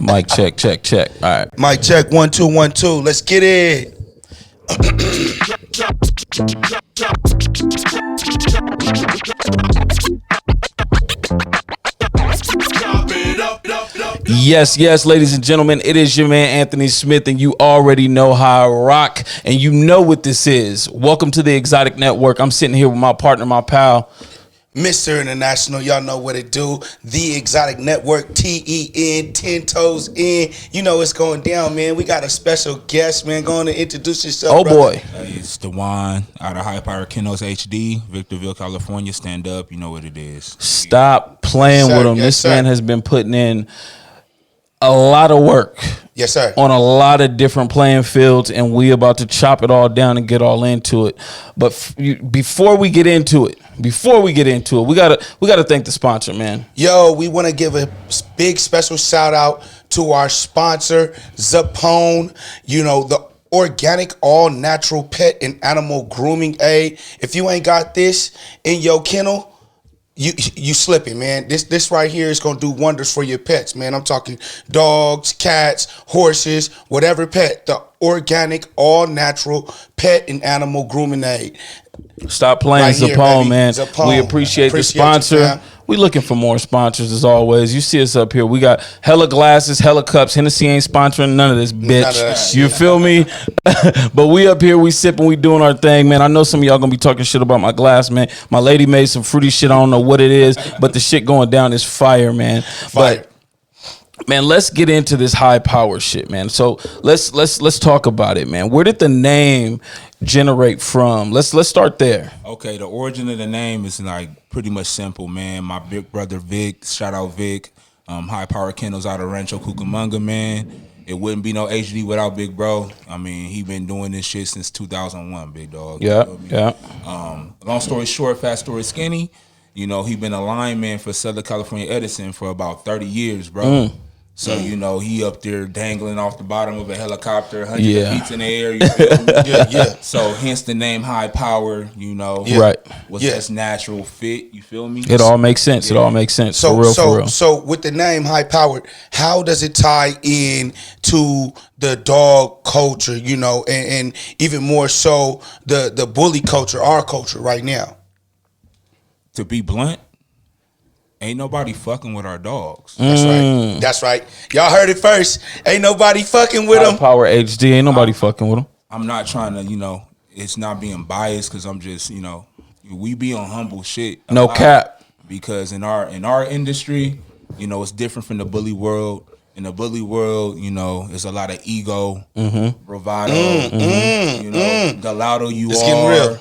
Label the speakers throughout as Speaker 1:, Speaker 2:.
Speaker 1: Mic check, check, check. All right.
Speaker 2: Mic check, 1 2 1 2. Let's get it.
Speaker 1: Yes, ladies and gentlemen, it is your man Anthony Smith, and you already know how I rock, and you know what this is. Welcome to the Exotic Network. I'm sitting here with my partner, my pal,
Speaker 2: Mr. International, y'all know what it do. The Exotic Network, TEN, 10 toes in. You know it's going down, man. We got a special guest, man. Go on and introduce yourself,
Speaker 1: oh
Speaker 2: brother.
Speaker 1: boy.
Speaker 3: Hey, it's Dewan out of High Power Kennels HD, Victorville, California. Stand up, you know what it is.
Speaker 1: Stop playing
Speaker 2: Yes, sir.
Speaker 1: with him.
Speaker 2: Yes,
Speaker 1: This
Speaker 2: sir.
Speaker 1: man has been putting in a lot of work
Speaker 2: Yes, sir.
Speaker 1: on a lot of different playing fields, and we about to chop it all down and get all into it. But before we get into it, we gotta thank the sponsor, man.
Speaker 2: Yo, we want to give a big special shout out to our sponsor, Zapone. You know, the organic, all natural pet and animal grooming aid. If you ain't got this in your kennel, you slipping, man. This right here is gonna do wonders for your pets, man. I'm talking dogs, cats, horses, whatever pet. The organic, all natural pet and animal grooming aid.
Speaker 1: Stop playing
Speaker 2: Right here,
Speaker 1: Zapone,
Speaker 2: baby.
Speaker 1: man.
Speaker 2: Zapone.
Speaker 1: We appreciate the
Speaker 2: You,
Speaker 1: sponsor.
Speaker 2: fam.
Speaker 1: We looking for more sponsors as always. You see us up here. We got hella glasses, hella cups. Hennessy ain't sponsoring none of this, bitch.
Speaker 2: None of that.
Speaker 1: You feel me? But we up here, we sipping, we doing our thing, man. I know some of y'all gonna be talking shit about my glass, man. My lady made some fruity shit. I don't know what it is, but the shit going down is fire, man.
Speaker 2: Fire.
Speaker 1: But man, let's get into this high power shit, man. So let's talk about it, man. Where did the name generate from? Let's start there.
Speaker 3: Okay, the origin of the name is like pretty much simple, man. My big brother Vic, shout out Vic, High Power Kennels out of Rancho Cucamonga, man. It wouldn't be no HD without Big Bro. I mean, he been doing this shit since 2001, big dog. You
Speaker 1: Yeah,
Speaker 3: feel me?
Speaker 1: yeah.
Speaker 3: Long story short, fast story skinny. You know, he been a lineman for Southern California Edison for about 30 years, bro. So, you know, he up there dangling off the bottom of a helicopter, hundreds
Speaker 1: Yeah.
Speaker 3: of feet in the air. You feel me?
Speaker 2: Yeah.
Speaker 3: So, hence the name High Power, you know.
Speaker 2: Yeah.
Speaker 1: Right.
Speaker 3: Was
Speaker 2: Yeah.
Speaker 3: just natural fit, you feel me?
Speaker 1: It all makes sense. It all makes sense.
Speaker 2: So,
Speaker 1: for real.
Speaker 2: so with the name High Powered, how does it tie in to the dog culture, you know, and even more so the bully culture, our culture right now?
Speaker 3: To be blunt, ain't nobody fucking with our dogs.
Speaker 2: That's right. That's right. Y'all heard it first. Ain't nobody fucking with
Speaker 1: High
Speaker 2: them.
Speaker 1: Power HD, ain't nobody fucking with him.
Speaker 3: I'm not trying to, you know, it's not being biased because I'm just, you know, we be on humble shit. a
Speaker 1: No
Speaker 3: lot.
Speaker 1: cap.
Speaker 3: Because in our industry, you know, it's different from the bully world. In the bully world, you know, it's a lot of ego, bravado. You know, the louder you
Speaker 2: It's getting real.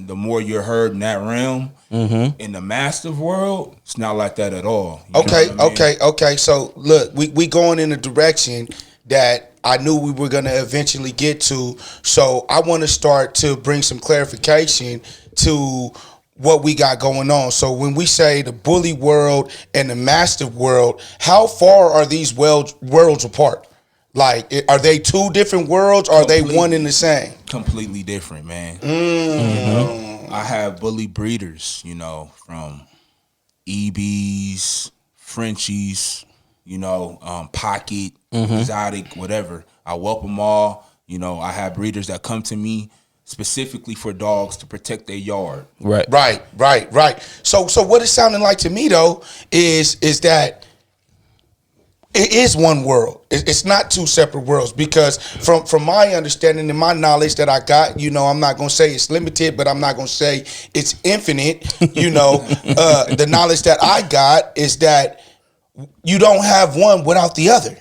Speaker 3: the more you're heard in that realm. In the MASTIFF world, it's not like that at all. You know
Speaker 2: Okay,
Speaker 3: what I mean?
Speaker 2: okay. So look, we going in a direction that I knew we were gonna eventually get to. So I want to start to bring some clarification to what we got going on. So when we say the bully world and the mastiff world, how far are these worlds apart? Like, are they two different worlds? Or are they one and the same?
Speaker 3: Completely different, man. You know, I have bully breeders, you know, from EBs, Frenchies, you know, Pocket, Exotic, whatever. I whelp them all. You know, I have breeders that come to me specifically for dogs to protect their yard.
Speaker 1: Right.
Speaker 2: Right. So what it's sounding like to me though is that it is one world. It's not two separate worlds, because from my understanding and my knowledge that I got, you know, I'm not gonna say it's limited, but I'm not gonna say it's infinite. You know, the knowledge that I got is that you don't have one without the other.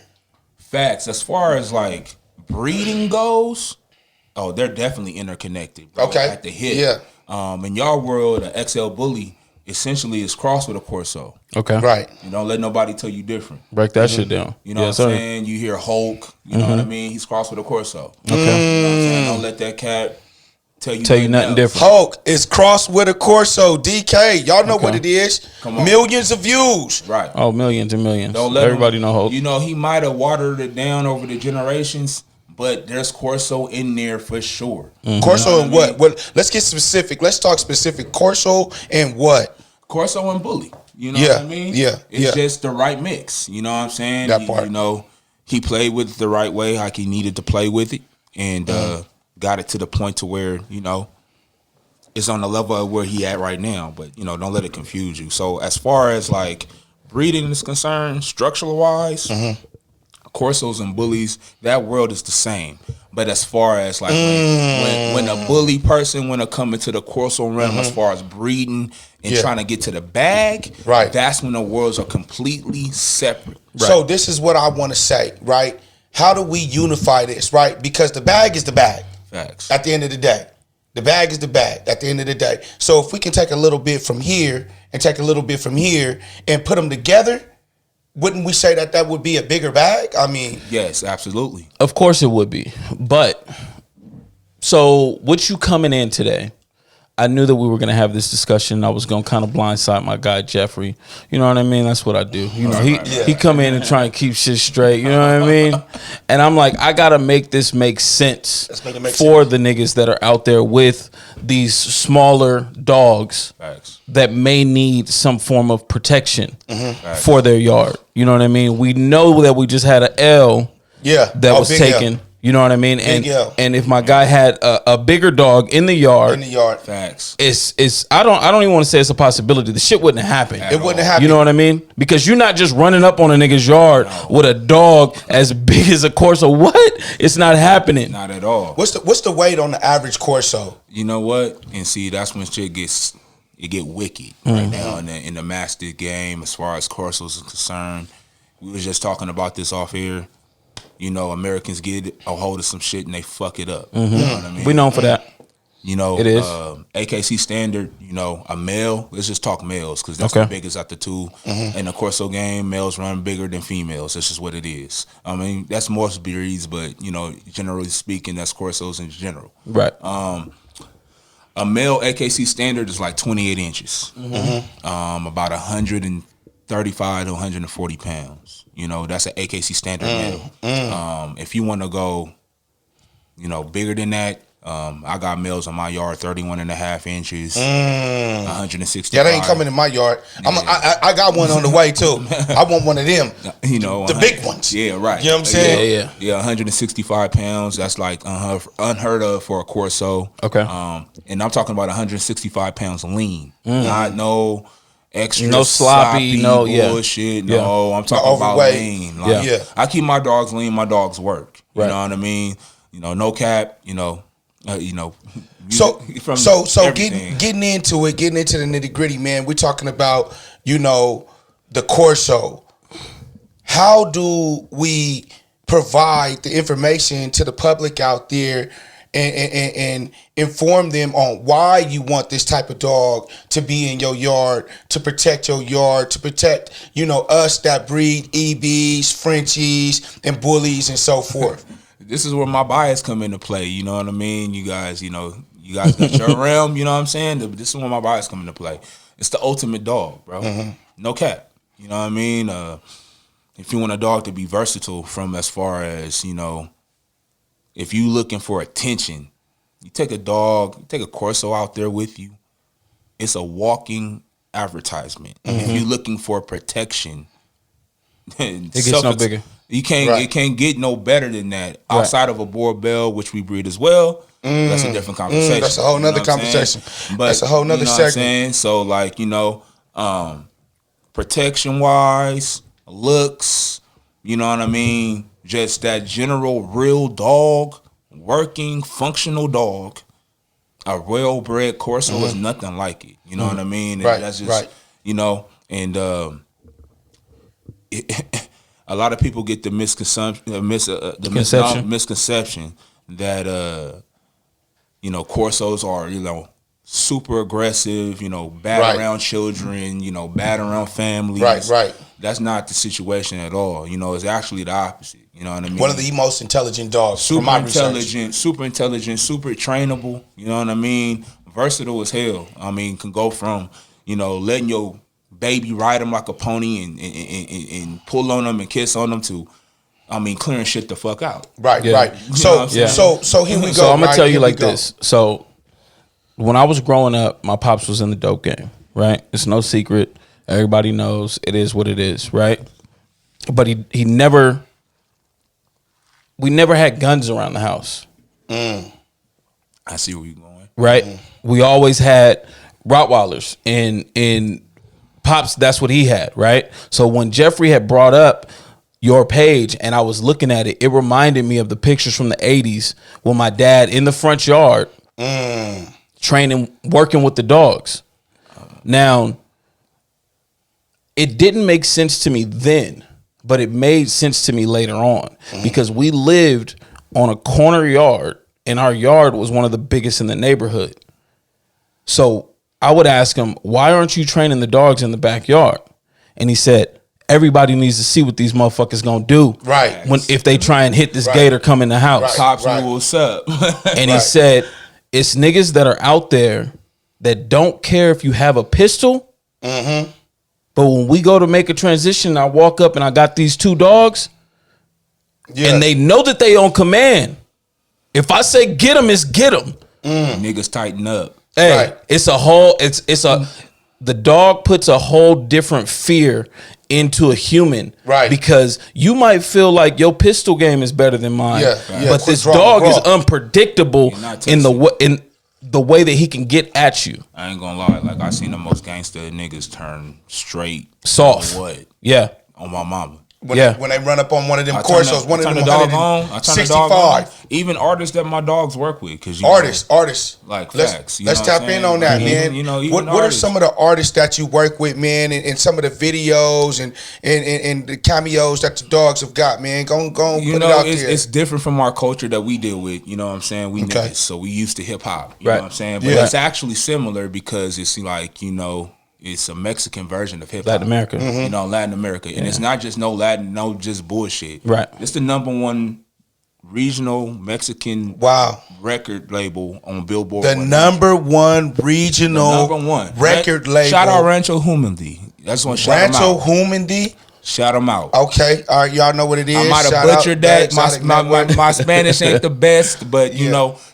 Speaker 3: Facts. As far as like breeding goes, oh, they're definitely interconnected, bro,
Speaker 2: Okay.
Speaker 3: at the hip.
Speaker 2: Yeah.
Speaker 3: In your world, an XL bully essentially is crossed with a corso.
Speaker 1: Okay.
Speaker 2: Right.
Speaker 3: You don't let nobody tell you different.
Speaker 1: Break that shit down.
Speaker 3: You know
Speaker 1: Yes,
Speaker 3: what I'm
Speaker 1: sir.
Speaker 3: saying? You hear Hulk, you know what I mean? He's crossed with a corso.
Speaker 1: Okay.
Speaker 3: You know what I'm saying? Don't let that cat tell you
Speaker 1: nothing
Speaker 3: else.
Speaker 1: different.
Speaker 2: Hulk is crossed with a Corso. DK, y'all know what it
Speaker 1: Okay.
Speaker 2: is.
Speaker 3: Come on.
Speaker 2: Millions of views.
Speaker 3: Right.
Speaker 1: Oh, millions and millions.
Speaker 3: Don't let
Speaker 1: Everybody
Speaker 3: him,
Speaker 1: know Hulk.
Speaker 3: You know, he might have watered it down over the generations, but there's Corso in there for sure.
Speaker 2: Corso and
Speaker 3: what I mean?
Speaker 2: what? Let's get specific. Let's talk specific. Corso and what?
Speaker 3: Corso and bully. You know what I mean?
Speaker 2: Yeah.
Speaker 3: It's just the right mix. You know what I'm saying?
Speaker 2: That part.
Speaker 3: You know, he played with it the right way, like he needed to play with it, and got it to the point to where, you know, it's on the level of where he at right now. But, you know, don't let it confuse you. So as far as like breeding is concerned, structural wise, corsos and bullies, that world is the same. But as far as like when a bully person want to come into the corso realm, as far as breeding and trying to get to the bag, that's when the worlds are completely separate.
Speaker 2: Right. So this is what I want to say, right? How do we unify this, right? Because the bag is the bag.
Speaker 3: Facts.
Speaker 2: At the end of the day. The bag is the bag at the end of the day. So if we can take a little bit from here and take a little bit from here and put them together, wouldn't we say that that would be a bigger bag? I mean,
Speaker 3: yes, absolutely.
Speaker 1: Of course it would be. But so with you coming in today, I knew that we were going to have this discussion. I was going to kind of blindside my guy, Jeffrey. You know what I mean? That's what I do. You know, he come in and try and keep shit straight. You know what I mean? And I'm like, I got to make this make sense for the niggas that are out there with these smaller dogs that may need some form of protection for their yard. You know what I mean? We know that we just had an L that was taken. L. You know what I mean? And if my guy had a bigger dog in the yard,
Speaker 3: facts.
Speaker 1: It's I don't even want to say it's a possibility. The shit wouldn't happen.
Speaker 2: It wouldn't happen.
Speaker 1: You know what I mean? Because you're not just running up on a nigga's yard with a dog as big as a corso. What? It's not happening.
Speaker 3: Not at all.
Speaker 2: What's the weight on the average corso?
Speaker 3: You know what? And see, that's when shit get wicked right now in the mastiff game as far as corsos is concerned. We was just talking about this off air. You know, Americans get a hold of some shit and they fuck it up. You know what I mean?
Speaker 1: We known for that.
Speaker 3: You know,
Speaker 1: it is.
Speaker 3: AKC standard, you know, a male, let's just talk males because that's the biggest out the two. In the corso game, males run bigger than females. That's just what it is. I mean, that's most breeds, but, you know, generally speaking, that's corsos in general.
Speaker 1: Right.
Speaker 3: A male AKC standard is like 28 inches, about 135 to 140 pounds. You know, that's an AKC standard male. If you want to go, you know, bigger than that, I got males on my yard 31 and a half inches, 165.
Speaker 2: Yeah, they ain't coming in my yard. I got one on the way too. I want one of them.
Speaker 3: You know,
Speaker 2: the big ones.
Speaker 3: Yeah, right.
Speaker 2: You know what I'm saying?
Speaker 3: Yeah, 165 pounds. That's like unheard of for a corso.
Speaker 1: Okay.
Speaker 3: And I'm talking about 165 pounds lean, not no extra,
Speaker 1: no sloppy, no
Speaker 3: bullshit. No, I'm talking about lean. Like, I keep my dogs lean. My dogs work. You know what I mean? You know, no cap. You know.
Speaker 2: So getting into it, getting into the nitty gritty, man. We're talking about, you know, the corso. How do we provide the information to the public out there and inform them on why you want this type of dog to be in your yard, to protect your yard, to protect, you know, us that breed EBs, Frenchies, and bullies and so forth?
Speaker 3: This is where my bias come into play. You know what I mean? You guys got your realm. You know what I'm saying? This is where my bias come into play. It's the ultimate dog, bro. No cap. You know what I mean? If you want a dog to be versatile from as far as, you know, if you looking for attention, you take a dog, you take a corso out there with you. It's a walking advertisement. If you're looking for protection,
Speaker 1: it gets no bigger.
Speaker 3: You can't. It can't get no better than that. Outside of a Borbell, which we breed as well, that's a different conversation.
Speaker 2: That's a whole nother conversation.
Speaker 3: But
Speaker 2: that's a whole nother segment.
Speaker 3: So, like, you know, protection wise, looks, you know what I mean. Just that general real dog, working functional dog, a well-bred corso is nothing like it. You know what I mean. And that's just you know, and a lot of people get the misconception that you know, corsos are, you know, super aggressive, you know, bad around children, you know, bad around families.
Speaker 2: Right.
Speaker 3: That's not the situation at all. You know, it's actually the opposite. You know what I mean?
Speaker 2: One of the most intelligent dogs.
Speaker 3: Super intelligent, super trainable. You know what I mean? Versatile as hell. I mean, can go from, you know, letting your baby ride him like a pony and pull on them and kiss on them to, I mean, clearing shit the fuck out.
Speaker 2: Right. So here we go.
Speaker 1: So I'm gonna tell you like this. So when I was growing up, my pops was in the dope game. Right, it's no secret. Everybody knows it is what it is, right? But he never. We never had guns around the house.
Speaker 3: I see where you're going.
Speaker 1: Right? We always had Rottweilers and Pops, that's what he had, right? So when Jeffrey had brought up your page and I was looking at it, it reminded me of the pictures from the 80s when my dad in the front yard training, working with the dogs. Now, it didn't make sense to me then, but it made sense to me later on because we lived on a corner yard and our yard was one of the biggest in the neighborhood. So I would ask him, why aren't you training the dogs in the backyard? And he said, everybody needs to see what these motherfuckers gonna do.
Speaker 2: Right.
Speaker 1: If they try and hit this gator come in the house.
Speaker 3: Pops, what's up?
Speaker 1: And he said, it's niggas that are out there that don't care if you have a pistol. But when we go to make a transition, I walk up and I got these 2 dogs and they know that they on command. If I say get them, it's get them.
Speaker 3: Niggas tighten up.
Speaker 1: Hey, it's a whole, the dog puts a whole different fear into a human. Right. Because you might feel like your pistol game is better than mine. But this dog is unpredictable in the way that he can get at you.
Speaker 3: I ain't gonna lie, like I seen the most gangster niggas turn straight
Speaker 1: soft.
Speaker 3: What?
Speaker 1: Yeah.
Speaker 3: On my mama.
Speaker 2: When they run up on one of them corsos, one of them
Speaker 3: I turn the dog on. Even artists that my dogs work with, because
Speaker 2: artists,
Speaker 3: like
Speaker 2: let's,
Speaker 3: facts.
Speaker 2: Let's tap in on that, man.
Speaker 3: You know,
Speaker 2: what are some of the artists that you work with, man, and some of the videos and the cameos that the dogs have got, man? Go put it out there.
Speaker 3: It's different from our culture that we deal with. You know what I'm saying? We niggas, so we used to hip hop. You know what I'm saying? But it's actually similar because it's like, it's a Mexican version of hip hop.
Speaker 1: Latin America.
Speaker 3: Latin America. And it's not just no just bullshit.
Speaker 1: Right.
Speaker 3: It's the #1 regional Mexican record label on Billboard.
Speaker 2: The #1 regional record label.
Speaker 3: Shout out Rancho Humilde. That's one shout out.
Speaker 2: Rancho Humilde.
Speaker 3: Shout them out.
Speaker 2: Okay. All right, y'all know what it is.
Speaker 3: I might have butchered that. My Spanish ain't the best, but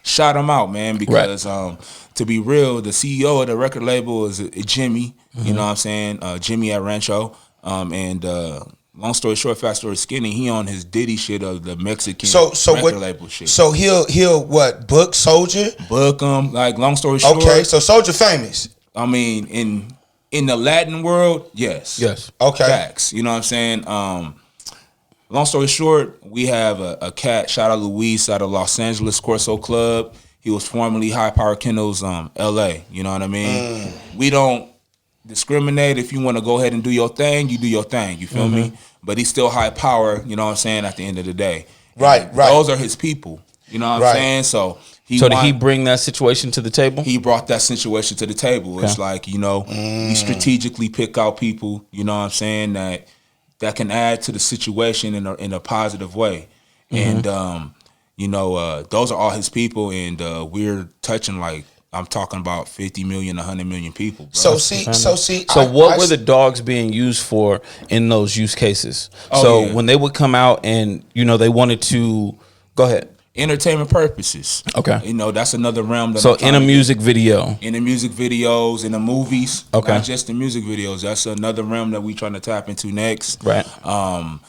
Speaker 3: shout them out, man, because to be real, the CEO of the record label is Jimmy. You know what I'm saying? Jimmy at Rancho. And long story short, fast story skinny, he on his Diddy shit of the Mexican record label shit.
Speaker 2: So he'll what? Book Soldier?
Speaker 3: Book him. Like, long story short.
Speaker 2: Okay, so Soldier famous.
Speaker 3: I mean, in the Latin world, yes.
Speaker 2: Okay.
Speaker 3: Facts. You know what I'm saying? Long story short, we have a cat, shout out Luis, out of Los Angeles Corso Club. He was formerly High Power Kennel's LA. You know what I mean? We don't discriminate. If you want to go ahead and do your thing, you do your thing. You feel me? But he's still high power, you know what I'm saying, at the end of the day.
Speaker 2: Right.
Speaker 3: Those are his people. You know what I'm saying? So
Speaker 1: did he bring that situation to the table?
Speaker 3: He brought that situation to the table. It's like, we strategically pick out people, you know what I'm saying, that can add to the situation in a positive way. And those are all his people, and we're touching, like, I'm talking about 50 million, 100 million people, bro.
Speaker 1: So what were the dogs being used for in those use cases? When they would come out and, they wanted to, go ahead.
Speaker 3: Entertainment purposes.
Speaker 1: Okay.
Speaker 3: That's another realm.
Speaker 1: In a music video.
Speaker 3: In the music videos, in the movies.
Speaker 1: Okay.
Speaker 3: Not just the music videos. That's another realm that we trying to tap into next.
Speaker 1: Right. To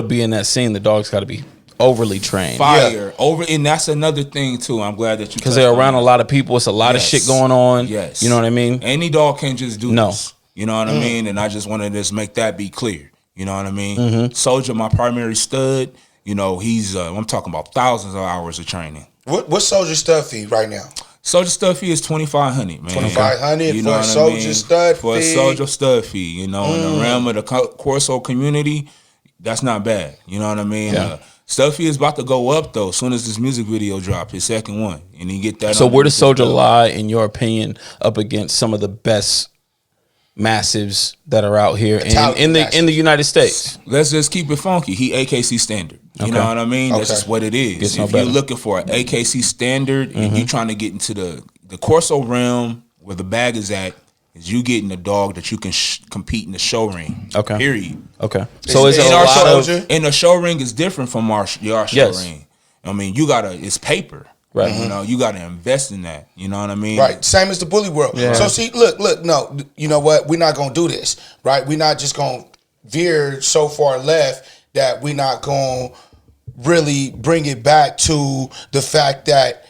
Speaker 1: be in that scene, the dog's got to be overly trained.
Speaker 3: And that's another thing too. I'm glad that you,
Speaker 1: because they're around a lot of people. It's a lot of shit going on.
Speaker 3: Yes.
Speaker 1: You know what I mean?
Speaker 3: Any dog can't just do this. You know what I mean? And I just wanted to just make that be clear. You know what I mean? Soldier, my primary stud, he's I'm talking about thousands of hours of training.
Speaker 2: What Soldier stud fee right now?
Speaker 3: Soldier stud fee is $2,500, man.
Speaker 2: $2,500 for a Soldier stud fee.
Speaker 3: For a Soldier stud fee, in the realm of the corso community, that's not bad. You know what I mean?
Speaker 1: Yeah.
Speaker 3: Stud fee is about to go up though. As soon as this music video drop, his second one, and he get that.
Speaker 1: So where does Soldier lie, in your opinion, up against some of the best massives that are out here in the United States?
Speaker 3: Let's just keep it funky. He AKC standard. You know what I mean? That's just what it is. If you're looking for an AKC standard and you're trying to get into the corso realm where the bag is at, is you getting a dog that you can compete in the show ring.
Speaker 1: Okay.
Speaker 3: Period.
Speaker 1: Okay. So is it a lot of...
Speaker 3: In the show ring is different from your show ring. I mean, it's paper.
Speaker 1: Right.
Speaker 3: You know, you got to invest in that. You know what I mean?
Speaker 2: Right. Same as the bully world.
Speaker 1: Yeah.
Speaker 2: So see, look, no, you know what? We're not gonna do this, right? We're not just gonna veer so far left that we're not gonna really bring it back to the fact that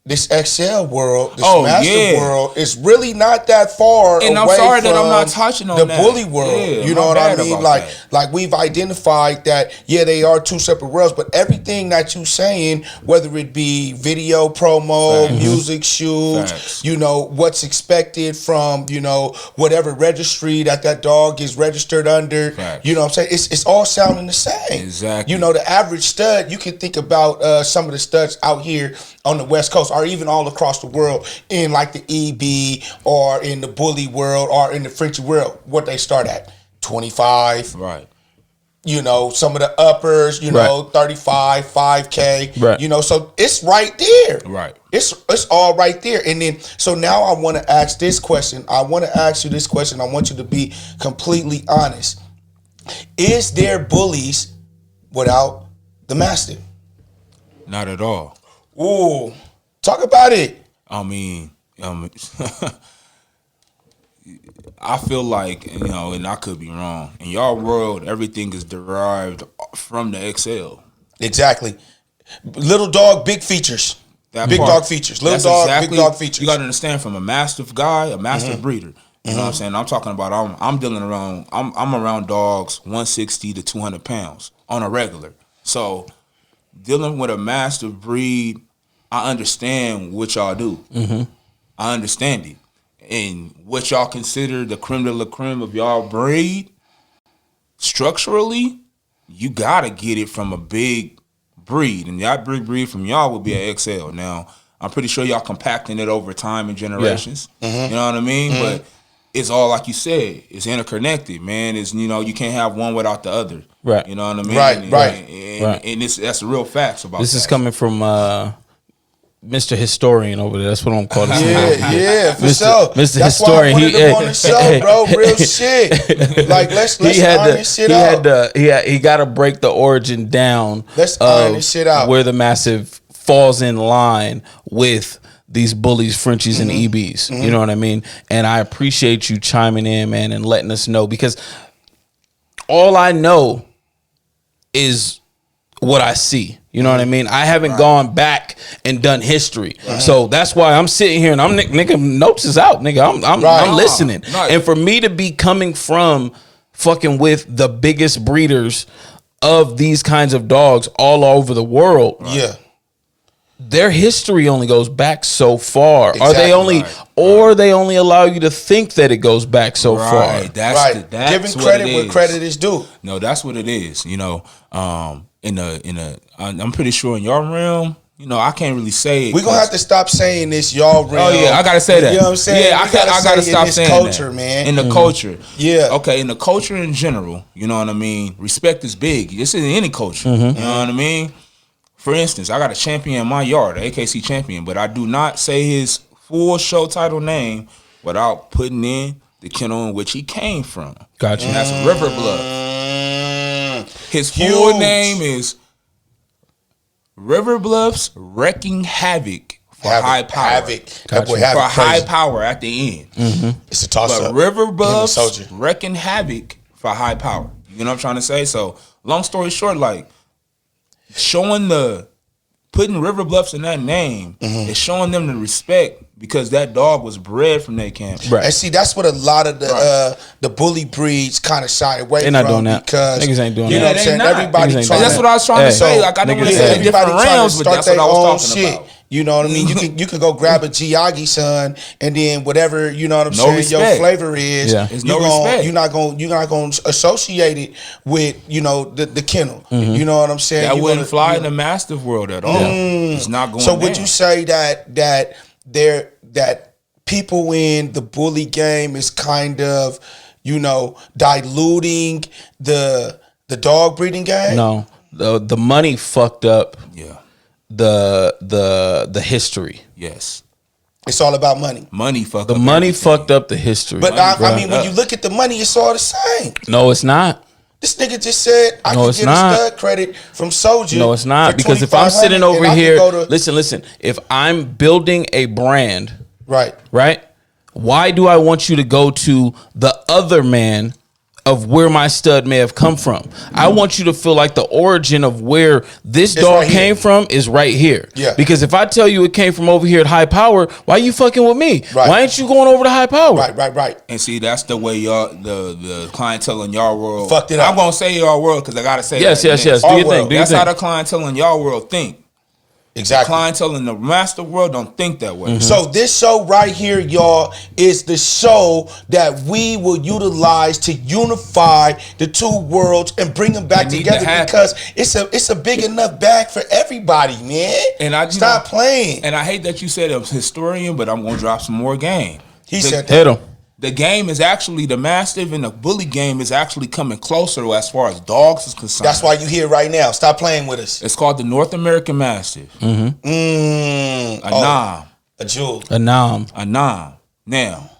Speaker 2: this XL world, this master world, is really not that far away.
Speaker 3: And I'm sorry that I'm not touching on
Speaker 2: the
Speaker 3: that.
Speaker 2: bully world.
Speaker 3: Yeah,
Speaker 2: you know what I mean?
Speaker 3: about
Speaker 2: Like we've identified that, yeah, they are two separate worlds, but everything that you saying, whether it be video promo, music shoots, you know, what's expected from, you know, whatever registry that dog is registered under, you know what I'm saying? It's all sounding the same.
Speaker 3: Exactly.
Speaker 2: You know, the average stud, you can think about some of the studs out here on the West Coast, or even all across the world, in like the EB or in the bully world or in the Frenchy world, what they start at 25.
Speaker 3: Right.
Speaker 2: You know, some of the uppers, you know, 35, 5K.
Speaker 1: Right.
Speaker 2: You know, so it's right there.
Speaker 3: Right.
Speaker 2: It's all right there. And then, so now I want to ask this question. I want to ask you this question. I want you to be completely honest. Is there bullies without the mastiff?
Speaker 3: Not at all.
Speaker 2: Ooh, talk about it.
Speaker 3: I mean, I feel like, you know, and I could be wrong, in y'all world, everything is derived from the XL.
Speaker 2: Exactly. Little dog, big features. Big dog features. Little dog, big dog features.
Speaker 3: You got to understand, from a mastiff guy, a mastiff breeder. You know what I'm saying? I'm talking about, I'm dealing around, I'm around dogs 160 to 200 pounds on a regular. So dealing with a mastiff breed, I understand what y'all do. I understand it. And what y'all consider the creme de la creme of y'all breed, structurally, you got to get it from a big breed. And that big breed from y'all would be an XL. Now, I'm pretty sure y'all compacting it over time and generations. You know what I mean? But it's all, like you said, it's interconnected, man. It's, you know, you can't have one without the other.
Speaker 1: Right.
Speaker 3: You know what I mean?
Speaker 2: Right.
Speaker 3: And that's the real facts about
Speaker 1: This
Speaker 3: that.
Speaker 1: is coming from Mr. Historian over there. That's what I'm calling him.
Speaker 2: Yeah, for sure.
Speaker 1: Mr.
Speaker 2: That's
Speaker 1: Historian.
Speaker 2: why I wanted him on the show, bro. Real shit. Like, let's iron this shit out.
Speaker 1: He got to break the origin down.
Speaker 2: Let's iron this shit out.
Speaker 1: Where the massive falls in line with these bullies, Frenchies, and EBs. You know what I mean? And I appreciate you chiming in, man, and letting us know, because all I know is what I see. You know what I mean? I haven't gone back and done history. So that's why I'm sitting here and I'm nigga, notes is out, nigga. I'm listening. And for me to be coming from fucking with the biggest breeders of these kinds of dogs all over the world.
Speaker 2: Yeah.
Speaker 1: Their history only goes back so far.
Speaker 2: Exactly.
Speaker 1: Are they only or they only allow you to think that it goes back so far?
Speaker 3: That's
Speaker 2: giving credit where credit is due.
Speaker 3: No, that's what it is. You know, I'm pretty sure in your realm, you know, I can't really say it.
Speaker 2: We're gonna have to stop saying this, y'all realm.
Speaker 3: Oh yeah, I gotta say that.
Speaker 2: You know what I'm saying?
Speaker 3: Yeah, I gotta stop saying
Speaker 2: culture,
Speaker 3: that.
Speaker 2: man.
Speaker 3: In the culture.
Speaker 2: Yeah.
Speaker 3: Okay, in the culture in general, you know what I mean? Respect is big. This is in any culture. You know what I mean? For instance, I got a champion in my yard, an AKC champion, but I do not say his full show title name without putting in the kennel in which he came from.
Speaker 1: Gotcha.
Speaker 3: And that's River Bluff. His full name is River Bluff's Wrecking Havoc for high power.
Speaker 2: Havoc. That boy Havoc
Speaker 3: for high
Speaker 2: crazy.
Speaker 3: power at the end.
Speaker 2: It's a toss-up.
Speaker 3: But River Bluff's
Speaker 2: soldier.
Speaker 3: Wrecking Havoc for high power. You know what I'm trying to say? So, long story short, like, putting River Bluffs in that name is showing them the respect, because that dog was bred from that camp.
Speaker 1: Right.
Speaker 2: And see, that's what a lot of the bully breeds kind of shy away
Speaker 1: They're
Speaker 2: from.
Speaker 1: not doing that.
Speaker 2: Because
Speaker 1: Niggas ain't doing
Speaker 2: you know
Speaker 1: that.
Speaker 2: what I'm saying?
Speaker 3: They not.
Speaker 2: Everybody
Speaker 1: Niggas ain't
Speaker 2: trying
Speaker 1: doing
Speaker 3: That's what I was trying to say. Like, I don't want to say
Speaker 2: everybody
Speaker 3: different
Speaker 2: trying to
Speaker 3: realms, but
Speaker 2: start
Speaker 3: that's what I
Speaker 2: their own
Speaker 3: was talking about.
Speaker 2: You know what I mean? You can go grab a Giagi son, and then whatever, you know what I'm
Speaker 3: No
Speaker 2: saying,
Speaker 3: respect.
Speaker 2: your flavor is,
Speaker 1: Yeah.
Speaker 3: It's no respect.
Speaker 2: you're not going to associate it with, you know, the kennel. You know what I'm saying?
Speaker 3: That
Speaker 2: You're
Speaker 3: wouldn't
Speaker 2: gonna-
Speaker 3: fly in the Mastiff world at all. It's not going
Speaker 2: So
Speaker 3: down.
Speaker 2: would you say that people in the bully game is kind of, you know, diluting the dog breeding game?
Speaker 1: No. The money fucked up
Speaker 3: Yeah.
Speaker 1: the history.
Speaker 3: Yes.
Speaker 2: It's all about money.
Speaker 3: Money fucked
Speaker 1: The
Speaker 3: up
Speaker 1: money
Speaker 3: everything.
Speaker 1: fucked up the history.
Speaker 2: But I mean, when
Speaker 1: Bruh.
Speaker 2: you look at the money, it's all the same.
Speaker 1: No, it's not.
Speaker 2: This nigga just said I
Speaker 1: No,
Speaker 2: could
Speaker 1: it's
Speaker 2: get
Speaker 1: not.
Speaker 2: a stud credit from Soldier.
Speaker 1: No, it's not,
Speaker 2: for
Speaker 1: because if I'm sitting
Speaker 2: $2,500
Speaker 1: over
Speaker 2: and I
Speaker 1: here,
Speaker 2: can go to-
Speaker 1: listen. If I'm building a brand,
Speaker 2: right.
Speaker 1: why do I want you to go to the other man of where my stud may have come from? I want you to feel like the origin of where this dog
Speaker 2: right here.
Speaker 1: came from is right here.
Speaker 2: Yeah.
Speaker 1: Because if I tell you it came from over here at High Power, why you fucking with me?
Speaker 2: Right.
Speaker 1: Why ain't you going over to High Power?
Speaker 2: Right.
Speaker 3: And see, that's the way y'all, the clientele in y'all world
Speaker 2: Fucked it up.
Speaker 3: I'm gonna say y'all world because I gotta say
Speaker 1: Yes.
Speaker 3: that.
Speaker 1: Do your
Speaker 2: Our
Speaker 1: thing.
Speaker 2: world.
Speaker 1: Do your
Speaker 3: That's how
Speaker 1: thing.
Speaker 3: the clientele in y'all world think.
Speaker 2: Exactly.
Speaker 3: The clientele in the master world don't think that way.
Speaker 2: So this show right here, y'all, is the show that we will utilize to unify the two worlds and bring them back
Speaker 3: It need to
Speaker 2: together
Speaker 3: happen.
Speaker 2: because it's a big enough bag for everybody, man.
Speaker 3: And I
Speaker 2: Stop playing.
Speaker 3: And I hate that you said a historian, but I'm gonna drop some more game.
Speaker 2: He said
Speaker 1: Hit
Speaker 2: that.
Speaker 1: him.
Speaker 3: The game is actually, the mastiff and the bully game is actually coming closer as far as dogs is concerned.
Speaker 2: That's why you here right now. Stop playing with us.
Speaker 3: It's called the North American Mastiff. A Nam.
Speaker 2: A jewel.
Speaker 1: A nom.
Speaker 3: A Nam. Now,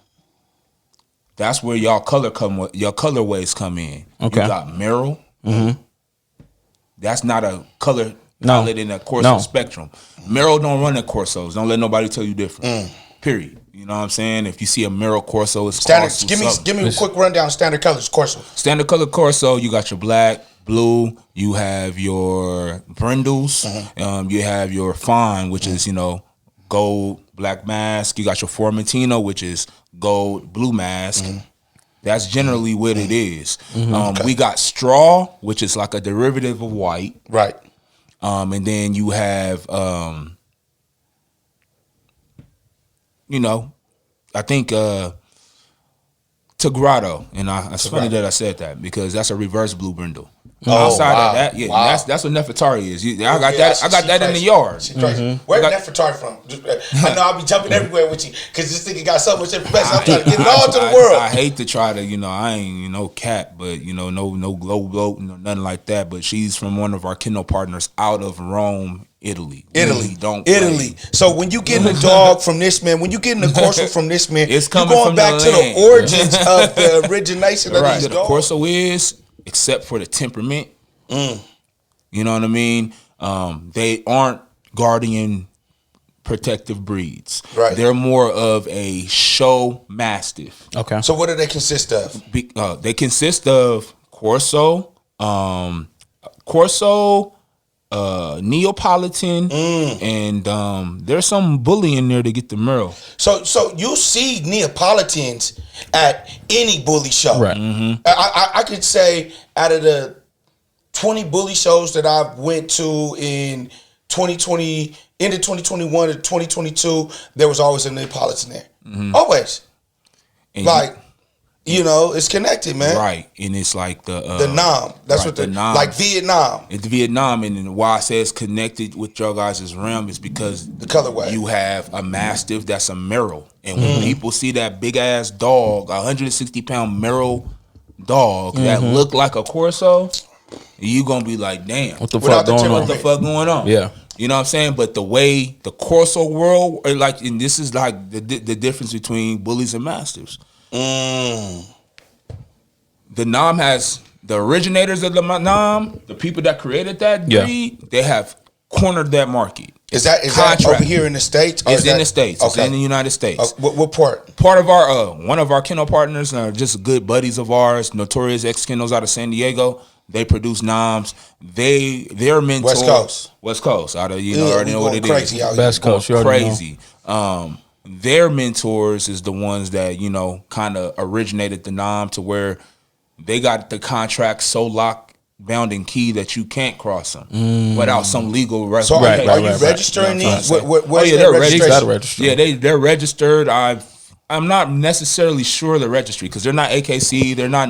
Speaker 3: that's where your colorways come in.
Speaker 1: Okay.
Speaker 3: You got Merrill. That's not a color
Speaker 1: No.
Speaker 3: palette in the Corso
Speaker 1: No.
Speaker 3: spectrum. Merrill don't run the Corsos. Don't let nobody tell you different. Period. You know what I'm saying? If you see a Merrill Corso, it's
Speaker 2: Standard.
Speaker 3: cost
Speaker 2: Give me a quick rundown of standard colors, Corso.
Speaker 3: Standard color Corso, you got your black, blue, you have your brindles, you have your fawn, which is, gold, black mask. You got your Formentino, which is gold, blue mask. That's generally what it is. We got straw, which is like a derivative of white.
Speaker 2: Right.
Speaker 3: And then you have, I think Tigrado, and it's funny that I said that because that's a reverse blue brindle. Outside of that, that's what Nefertari is. I got that in the yard.
Speaker 2: Where did Nefertari from? I know I'll be jumping everywhere with you because this nigga got so much information. I'm trying to get it all to the world.
Speaker 3: I hate to try to, I ain't no cat, but no glow, nothing like that. But she's from one of our kennel partners out of Rome, Italy. Don't
Speaker 2: Italy.
Speaker 3: play.
Speaker 2: So when you getting a dog from this man, when you getting a Corso from this man,
Speaker 3: It's
Speaker 2: you're
Speaker 3: coming
Speaker 2: going
Speaker 3: from
Speaker 2: back
Speaker 3: the
Speaker 2: to
Speaker 3: land.
Speaker 2: the origins of the origination of these
Speaker 3: The
Speaker 2: dogs.
Speaker 3: Corso is, except for the temperament. You know what I mean? They aren't guardian protective breeds.
Speaker 2: Right.
Speaker 3: They're more of a show mastiff.
Speaker 1: Okay.
Speaker 2: So what do they consist of?
Speaker 3: They consist of Corso, Neapolitan, and there's some bully in there to get the Merle.
Speaker 2: So you see Neapolitans at any bully show.
Speaker 1: Right.
Speaker 2: I could say out of the 20 bully shows that I went to in 2020, end of 2021 to 2022, there was always a Neapolitan there. Always.
Speaker 3: And
Speaker 2: it's connected, man.
Speaker 3: right, and it's like the
Speaker 2: Nam. That's
Speaker 3: right,
Speaker 2: what
Speaker 3: the Nam.
Speaker 2: like Vietnam.
Speaker 3: It's Vietnam, and then why I say it's connected with your guys' realm is because
Speaker 2: The colorway.
Speaker 3: you have a mastiff that's a Merrill, and when people see that big ass dog, 160-pound Merrill dog that look like a Corso, you gonna be like, damn,
Speaker 1: What the
Speaker 2: Without
Speaker 1: fuck
Speaker 2: the
Speaker 1: going on?
Speaker 3: what the fuck going on?
Speaker 1: Yeah.
Speaker 3: You know what I'm saying? But the way the Corso world, and this is like the difference between bullies and mastiffs. The Nam has the originators of the Nam, the people that created that breed, they have cornered that market.
Speaker 2: Is that over here in the States?
Speaker 3: It's in the States. It's
Speaker 2: Okay.
Speaker 3: in the United States.
Speaker 2: What part?
Speaker 3: Part of our one of our kennel partners, just good buddies of ours, notorious ex kennels out of San Diego. They produce Noms. Their mentor West Coast. Out of already know what it is.
Speaker 2: Crazy out
Speaker 1: Best
Speaker 2: here.
Speaker 1: coach. You already know.
Speaker 3: Crazy. Their mentors is the ones that kind of originated the Nom to where they got the contract so locked, bound, and key that you can't cross them without some legal
Speaker 2: So are you
Speaker 1: right.
Speaker 2: registering
Speaker 1: Yeah,
Speaker 2: these?
Speaker 1: I'm
Speaker 2: Where's
Speaker 3: yeah,
Speaker 2: their
Speaker 3: they're
Speaker 2: registration?
Speaker 1: Gotta register.
Speaker 3: Yeah, they're registered. I'm not necessarily sure the registry because they're not AKC. They're not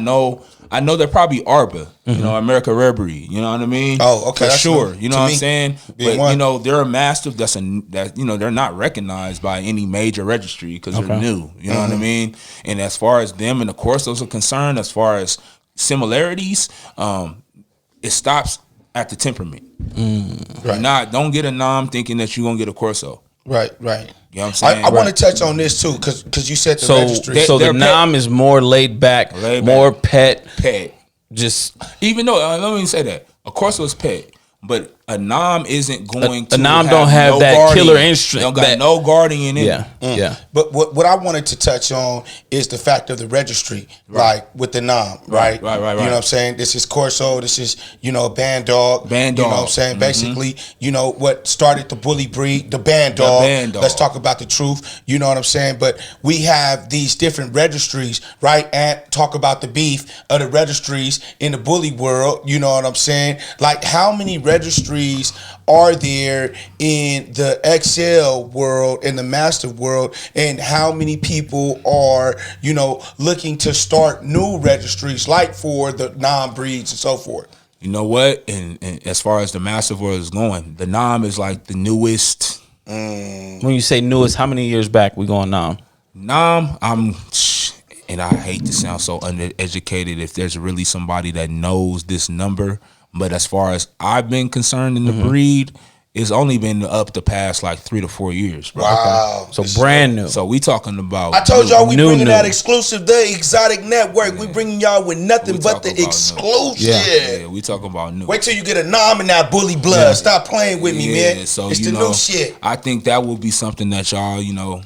Speaker 3: I know they're probably ARBA, America Rare Breed. You know what I mean?
Speaker 2: Oh, okay,
Speaker 3: For
Speaker 2: that's
Speaker 3: sure.
Speaker 2: new
Speaker 3: You know
Speaker 2: to
Speaker 3: what
Speaker 2: me,
Speaker 3: I'm saying?
Speaker 2: being
Speaker 3: But
Speaker 2: one.
Speaker 3: they're a mastiff they're not recognized by any major registry because they're new. You know what I mean? And as far as them and the Corsos are concerned, as far as similarities, it stops at the temperament.
Speaker 2: Right.
Speaker 3: Don't get a Nom thinking that you're gonna get a Corso.
Speaker 2: Right.
Speaker 3: You know what I'm saying?
Speaker 2: I want to touch on this too, because you said the
Speaker 1: So,
Speaker 2: registry.
Speaker 1: so the
Speaker 3: They're pet.
Speaker 1: Nam is more laid back, more pet. Just
Speaker 3: Even though let me say that a corso is pet, but a nom isn't going to.
Speaker 1: a nom
Speaker 3: have
Speaker 1: don't have
Speaker 3: no
Speaker 1: that
Speaker 3: guardian.
Speaker 1: killer instinct.
Speaker 3: Don't got no guardian in it.
Speaker 1: Yeah.
Speaker 2: But what I wanted to touch on is the fact of the registry, like with the nom, right?
Speaker 3: Right.
Speaker 2: You know what I'm saying? This is corso. This is, you know, a band dog.
Speaker 3: Band
Speaker 2: You know
Speaker 3: dog.
Speaker 2: what I'm saying? Basically, you know, what started the bully breed, the band dog.
Speaker 3: band dog.
Speaker 2: Let's talk about the truth. You know what I'm saying? But we have these different registries, right? And talk about the beef of the registries in the bully world. You know what I'm saying? Like, how many registries are there in the XL world, in the MASTIFF world, and how many people are, you know, looking to start new registries like for the non-breeds and so forth?
Speaker 3: You know what? And as far as the MASTIFF world is going, the nom is like the newest.
Speaker 1: When you say newest, how many years back we going nom?
Speaker 3: Nom, and I hate to sound so undereducated if there's really somebody that knows this number, but as far as I've been concerned in the breed, it's only been up the past like 3 to 4 years, bro.
Speaker 2: Wow.
Speaker 1: So brand new.
Speaker 3: So we talking about.
Speaker 2: I told y'all we
Speaker 1: New,
Speaker 2: bringing
Speaker 1: new.
Speaker 2: that exclusive, the Exotic Network. We bringing y'all with nothing
Speaker 3: We
Speaker 2: but the
Speaker 3: talking about
Speaker 2: exclusive.
Speaker 3: Yeah, we talking about new.
Speaker 2: Wait till you get a nom in that bully blood.
Speaker 1: Yeah.
Speaker 2: Stop playing with me, man.
Speaker 3: So
Speaker 2: It's the new shit.
Speaker 3: I think that would be something that y'all, you know,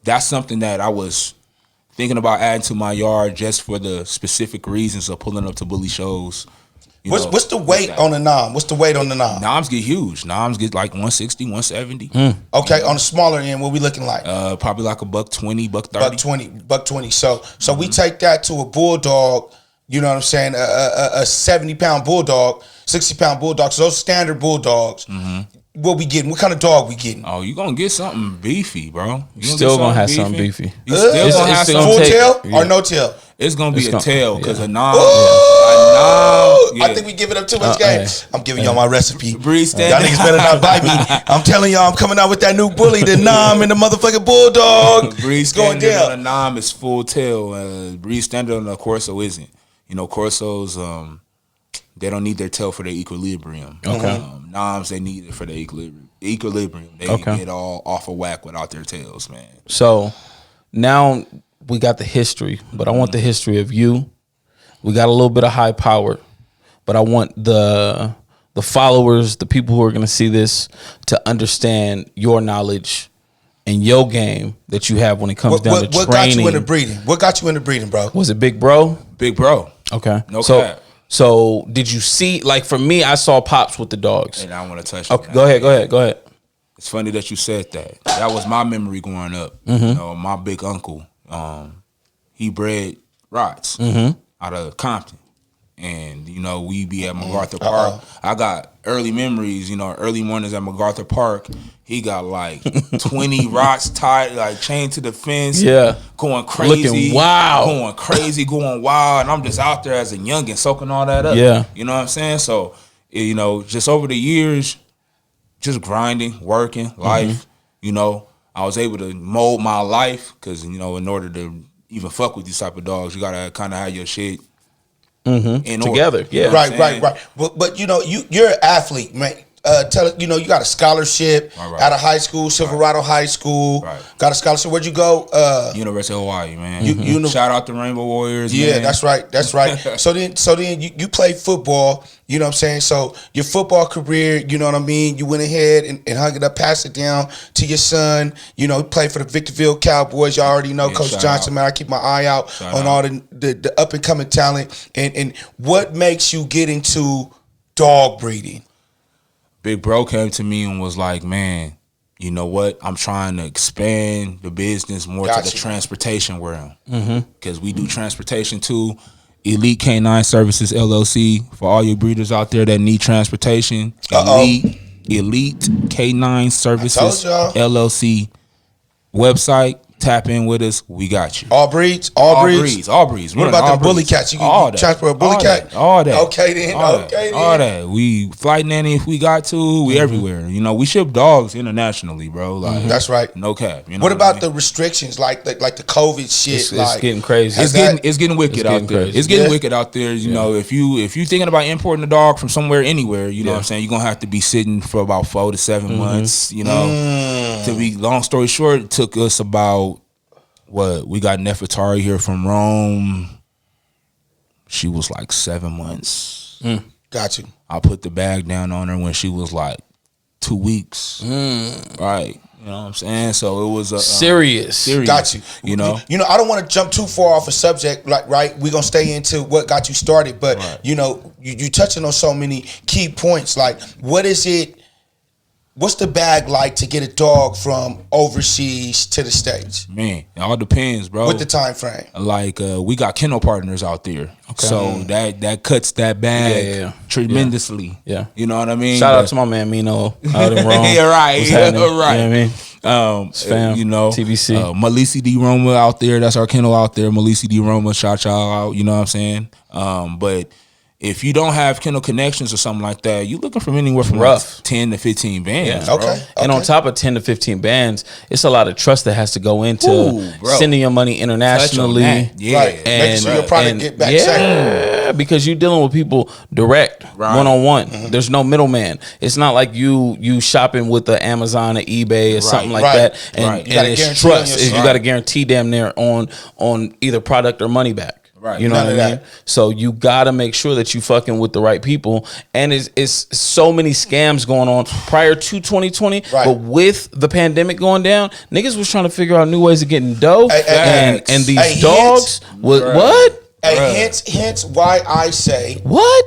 Speaker 3: that's something that I was thinking about adding to my yard just for the specific reasons of pulling up to bully shows. You know,
Speaker 2: What's the weight on the nom? What's the weight on the nom?
Speaker 3: Noms get huge. Noms get like 160, 170.
Speaker 2: Okay, on the smaller end, what we looking like?
Speaker 3: Probably like a $120, $130.
Speaker 2: $120. So we take that to a bulldog. You know what I'm saying? A 70-pound bulldog, 60-pound bulldog. So those standard bulldogs. What we getting? What kind of dog we getting?
Speaker 3: Oh, you gonna get something beefy, bro. You
Speaker 1: Still gonna have something beefy.
Speaker 3: You still gonna have
Speaker 1: still
Speaker 3: something.
Speaker 1: gonna
Speaker 2: Full
Speaker 1: take-
Speaker 2: tail or no tail?
Speaker 3: It's gonna be
Speaker 1: It's
Speaker 3: a
Speaker 1: gonna-
Speaker 3: tail because
Speaker 1: yeah.
Speaker 3: a nom.
Speaker 2: I think we giving up too much game.
Speaker 1: hey.
Speaker 2: I'm giving y'all my recipe.
Speaker 3: Breed
Speaker 2: Y'all
Speaker 3: standing.
Speaker 2: niggas better not bite me. I'm telling y'all, I'm coming out with that new bully, the nom and the motherfucking bulldog.
Speaker 3: Breed
Speaker 2: It's going
Speaker 3: standard on a
Speaker 2: down.
Speaker 3: nom is full tail. Breed standard on a corso isn't. You know, corsos they don't need their tail for their equilibrium.
Speaker 1: Okay.
Speaker 3: Noms they need it for their equilibrium. They
Speaker 1: Okay.
Speaker 3: get all off of whack without their tails, man.
Speaker 1: So now we got the history, but I want the history of you. We got a little bit of high power, but I want the followers, the people who are going to see this, to understand your knowledge and your game that you have when it comes down to
Speaker 2: What got
Speaker 1: training.
Speaker 2: you into breeding? What got you into breeding, bro?
Speaker 1: Was it Big Bro?
Speaker 3: Big bro.
Speaker 1: Okay.
Speaker 3: No
Speaker 1: so,
Speaker 3: cap.
Speaker 1: So did you see, like for me, I saw Pops with the dogs.
Speaker 3: And I want to touch on
Speaker 1: Okay,
Speaker 3: that.
Speaker 1: go ahead.
Speaker 3: It's funny that you said that. That was my memory growing up.
Speaker 1: Mm-hmm.
Speaker 3: You know, my big uncle, he bred rots
Speaker 1: Mm-hmm.
Speaker 3: out of Compton. And, you know, we be at MacArthur Park. I got early memories, you know, early mornings at MacArthur Park. He got like 20 rots tied, like chained to the fence.
Speaker 1: Yeah.
Speaker 3: Going crazy.
Speaker 1: Looking wild.
Speaker 3: Going crazy, going wild. And I'm just out there as a youngin' soaking all that up.
Speaker 1: Yeah.
Speaker 3: You know what I'm saying? So, you know, just over the years, just grinding, working, life, you know, I was able to mold my life because, you know, in order to even fuck with these type of dogs, you got to kind of have your shit in
Speaker 1: Together,
Speaker 3: order.
Speaker 1: yeah.
Speaker 3: You know what I'm saying?
Speaker 2: Right. But you know, you're an athlete, man. You know, you got a scholarship
Speaker 3: Right.
Speaker 2: out of high school, Silverado High School.
Speaker 3: Right.
Speaker 2: Got a scholarship. Where'd you go?
Speaker 3: University of Hawaii, man.
Speaker 2: uni-
Speaker 3: Shout out to Rainbow Warriors,
Speaker 2: Yeah,
Speaker 3: man.
Speaker 2: that's right. So then you played football, you know what I'm saying? So your football career, you know what I mean? You went ahead and hung it up, passed it down to your son. You know, he played for the Victorville Cowboys. Y'all already know
Speaker 3: Yeah,
Speaker 2: Coach
Speaker 3: shout
Speaker 2: Johnson,
Speaker 3: out.
Speaker 2: man. I keep my eye out
Speaker 3: Shout
Speaker 2: on
Speaker 3: out.
Speaker 2: all the up and coming talent. And what makes you get into dog breeding?
Speaker 3: Big bro came to me and was like, man, you know what? I'm trying to expand the business more to the
Speaker 2: Gotcha.
Speaker 3: transportation realm. Because we do transportation too. Elite Canine Services LLC for all your breeders out there that need transportation. Elite Canine Services
Speaker 2: y'all.
Speaker 3: LLC website. Tap in with us. We got you.
Speaker 2: All breeds?
Speaker 3: All breeds.
Speaker 2: What about the bully cats? You
Speaker 3: all that.
Speaker 2: transport a bully
Speaker 3: all
Speaker 2: cat?
Speaker 3: That, all that.
Speaker 2: Okay then.
Speaker 3: All
Speaker 2: Okay
Speaker 3: that.
Speaker 2: then.
Speaker 3: All that. We flight nanny if we got to. We everywhere. You know, we ship dogs internationally, bro. Like
Speaker 2: That's right.
Speaker 3: No cap. You know
Speaker 2: What
Speaker 3: I
Speaker 2: about
Speaker 3: mean?
Speaker 2: the restrictions, like the COVID shit?
Speaker 1: It's
Speaker 2: like,
Speaker 1: getting crazy.
Speaker 2: has
Speaker 3: It's getting wicked
Speaker 1: it's
Speaker 3: out
Speaker 1: getting
Speaker 3: there.
Speaker 1: crazy.
Speaker 3: It's getting
Speaker 2: Yeah.
Speaker 3: wicked out there. You know, if you thinking about importing a dog from somewhere, anywhere, you know what I'm saying, you're gonna have to be sitting for about 4 to 7 months. You know, to be long story short, it took us about we got Nefertari here from Rome she was like 7 months.
Speaker 2: Got you.
Speaker 3: I put the bag down on her when she was like 2 weeks. Right. You know what I'm saying? So it was a
Speaker 1: serious.
Speaker 2: Got you.
Speaker 3: You know,
Speaker 2: I don't want to jump too far off a subject. Like, right, we're gonna stay into what got you started. But you know, you touching on so many key points. Like, what is it? What's the bag like to get a dog from overseas to the States?
Speaker 3: Man, it all depends, bro.
Speaker 2: With the time frame.
Speaker 3: Like we got kennel partners out there, so that cuts that bag tremendously.
Speaker 1: Yeah,
Speaker 3: you know what I mean.
Speaker 1: Shout out to my man Mino out in Rome.
Speaker 3: Yeah, right,
Speaker 1: What's
Speaker 3: yeah,
Speaker 1: happening?
Speaker 3: right.
Speaker 1: You know what I mean, Spam,
Speaker 3: you know,
Speaker 1: TBC,
Speaker 3: Malisi D Roma out there. That's our kennel out there. Malisi D Roma, shout y'all out. You know what I'm saying? But if you don't have kennel connections or something like that, you looking from anywhere from like 10 to 15 bands.
Speaker 1: Yeah.
Speaker 3: Bro.
Speaker 1: And on top of 10 to 15 bands, it's a lot of trust that has to go into sending your money internationally.
Speaker 3: Yeah.
Speaker 2: Right. Making sure your product get back safe.
Speaker 1: Because you're dealing with people direct, one-on-one. There's no middleman. It's not like you shopping with the Amazon or eBay or something like that. And it's trust. You got to guarantee damn near on either product or money back.
Speaker 3: Right.
Speaker 1: You know what I mean? So you gotta make sure that you fucking with the right people. And it's so many scams going on prior to 2020.
Speaker 2: Right.
Speaker 1: But with the pandemic going down, niggas was trying to figure out new ways of getting dough. And these dogs was what?
Speaker 2: Hey, hence why I say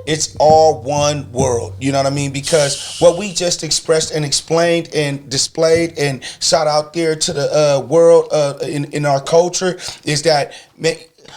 Speaker 2: it's all one world. You know what I mean? Because what we just expressed and explained and displayed and shot out there to the world in our culture is that,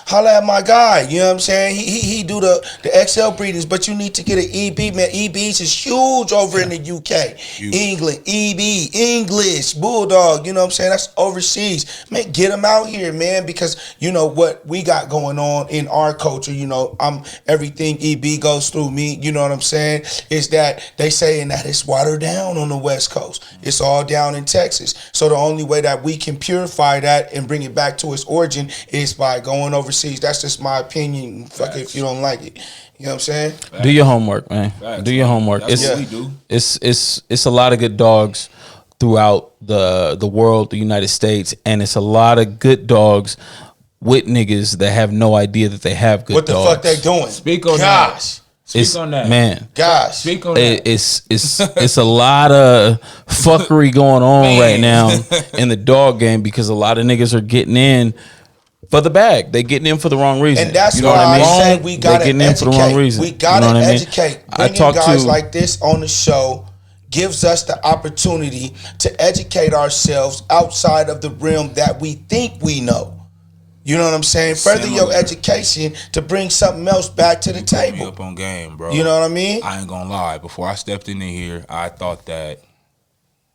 Speaker 2: holla at my guy, you know what I'm saying? He do the XL breedings, but you need to get an EB, man. EBs is huge over in the UK, England, EB, English, Bulldog, you know what I'm saying? That's overseas. Man, get them out here, man, because you know what we got going on in our culture, you know, everything EB goes through me, you know what I'm saying? Is that they saying that it's watered down on the West Coast. It's all down in Texas. So the only way that we can purify that and bring it back to its origin is by going overseas. That's just my opinion. Fuck it if you don't like it. You know what I'm saying?
Speaker 1: Do your homework, man. Do your homework.
Speaker 3: That's what we do.
Speaker 1: It's a lot of good dogs throughout the world, the United States, and it's a lot of good dogs with niggas that have no idea that they have good dogs.
Speaker 2: What the fuck they doing?
Speaker 3: Speak on
Speaker 2: that.
Speaker 3: Speak on that,
Speaker 1: man.
Speaker 2: Gosh,
Speaker 3: speak on that.
Speaker 1: It's a lot of fuckery going on right now in the dog game because a lot of niggas are getting in for the bag. They getting in for the wrong reason.
Speaker 2: And that's
Speaker 1: you know
Speaker 2: why
Speaker 1: what I mean?
Speaker 2: I say we gotta
Speaker 1: getting in for the wrong reason.
Speaker 2: We gotta educate. Bringing guys
Speaker 1: to
Speaker 2: like this on the show gives us the opportunity to educate ourselves outside of the realm that we think we know. You know what I'm saying? Further your education to bring something else back to the table.
Speaker 3: Me up on game, bro.
Speaker 2: You know what I mean?
Speaker 3: I ain't gonna lie. Before I stepped in here, I thought that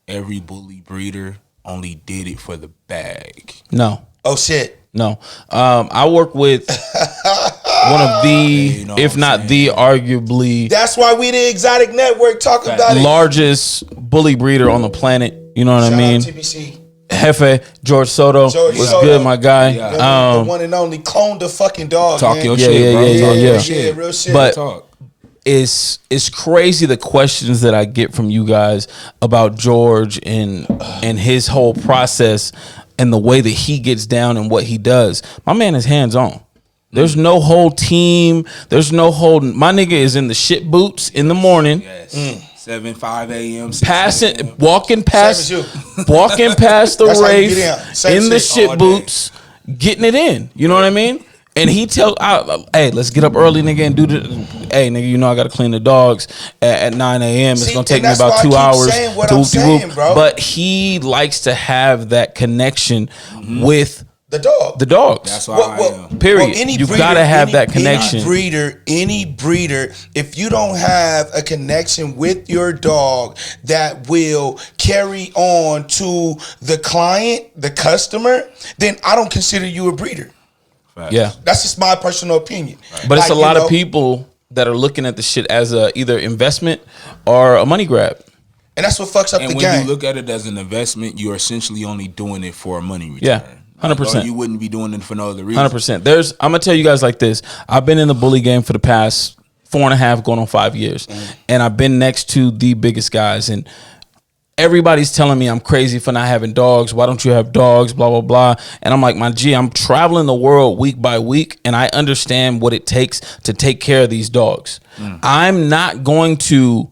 Speaker 3: every bully breeder only did it for the bag.
Speaker 1: No.
Speaker 2: Oh shit.
Speaker 1: No. I work with one of the, if not the arguably.
Speaker 2: That's why we the Exotic Network talk about it.
Speaker 1: Largest bully breeder on the planet. You know what I mean?
Speaker 2: TBC.
Speaker 1: Jefe, George Soto. What's good, my guy?
Speaker 2: The one and only cloned the fucking dog.
Speaker 3: Talk
Speaker 2: man.
Speaker 3: your shit, bro.
Speaker 2: Yeah, real shit.
Speaker 1: But it's crazy the questions that I get from you guys about George and his whole process and the way that he gets down and what he does. My man is hands on. There's no whole team. There's no whole. My nigga is in the shit boots in the morning.
Speaker 3: Yes. 5 a.m.
Speaker 1: walking past the race in the shit boots, getting it in. You know what I mean? And he tell, hey, let's get up early, nigga, and do the. Hey, nigga, you know I gotta clean the dogs at 9 a.m. It's gonna take me about 2 hours to
Speaker 2: bro.
Speaker 1: But he likes to have that connection with the dogs.
Speaker 3: That's why I am.
Speaker 1: Period. You gotta have that connection.
Speaker 2: Any breeder, if you don't have a connection with your dog that will carry on to the client, the customer, then I don't consider you a breeder.
Speaker 1: Yeah,
Speaker 2: that's just my personal opinion.
Speaker 1: But it's a lot of people that are looking at the shit as a either investment or a money grab,
Speaker 2: and that's what fucks up the game.
Speaker 3: And when you look at it as an investment, you're essentially only doing it for a money return.
Speaker 1: Yeah, 100%.
Speaker 3: You wouldn't be doing it for no other reason.
Speaker 1: 100%. I'm gonna tell you guys like this. I've been in the bully game for the past 4.5, going on 5 years, and I've been next to the biggest guys. And everybody's telling me I'm crazy for not having dogs. Why don't you have dogs? Blah, blah, blah. And I'm like, my G, I'm traveling the world week by week, and I understand what it takes to take care of these dogs. I'm not going to,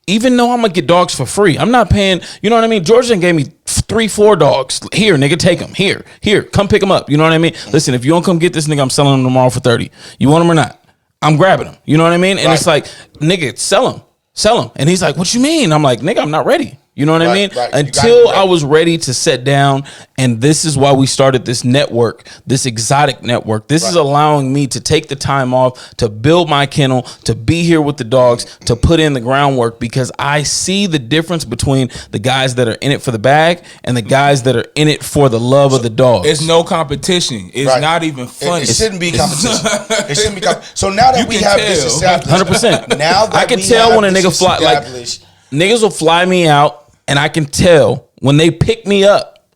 Speaker 1: even though I'm going to get dogs for free, I'm not paying, you know what I mean? Georgia gave me 3-4 dogs. Here, nigga, take them. Here, come pick them up. You know what I mean? Listen, if you don't come get this nigga, I'm selling them tomorrow for 30. You want them or not? I'm grabbing them. You know what I mean? And it's like, nigga, sell them. And he's like, what you mean? I'm like, nigga, I'm not ready. You know what I mean? Until I was ready to sit down, and this is why we started this network, this exotic network. This is allowing me to take the time off to build my kennel, to be here with the dogs, to put in the groundwork, because I see the difference between the guys that are in it for the bag and the guys that are in it for the love of the dogs.
Speaker 3: It's no competition. It's not even funny.
Speaker 2: It shouldn't be competition. It shouldn't be competition. So now that we have this established,
Speaker 1: 100%.
Speaker 2: Now that
Speaker 1: I can
Speaker 2: we
Speaker 1: tell
Speaker 2: have
Speaker 1: when a
Speaker 2: this
Speaker 1: nigga fly, like
Speaker 2: established,
Speaker 1: niggas will fly me out. And I can tell when they pick me up,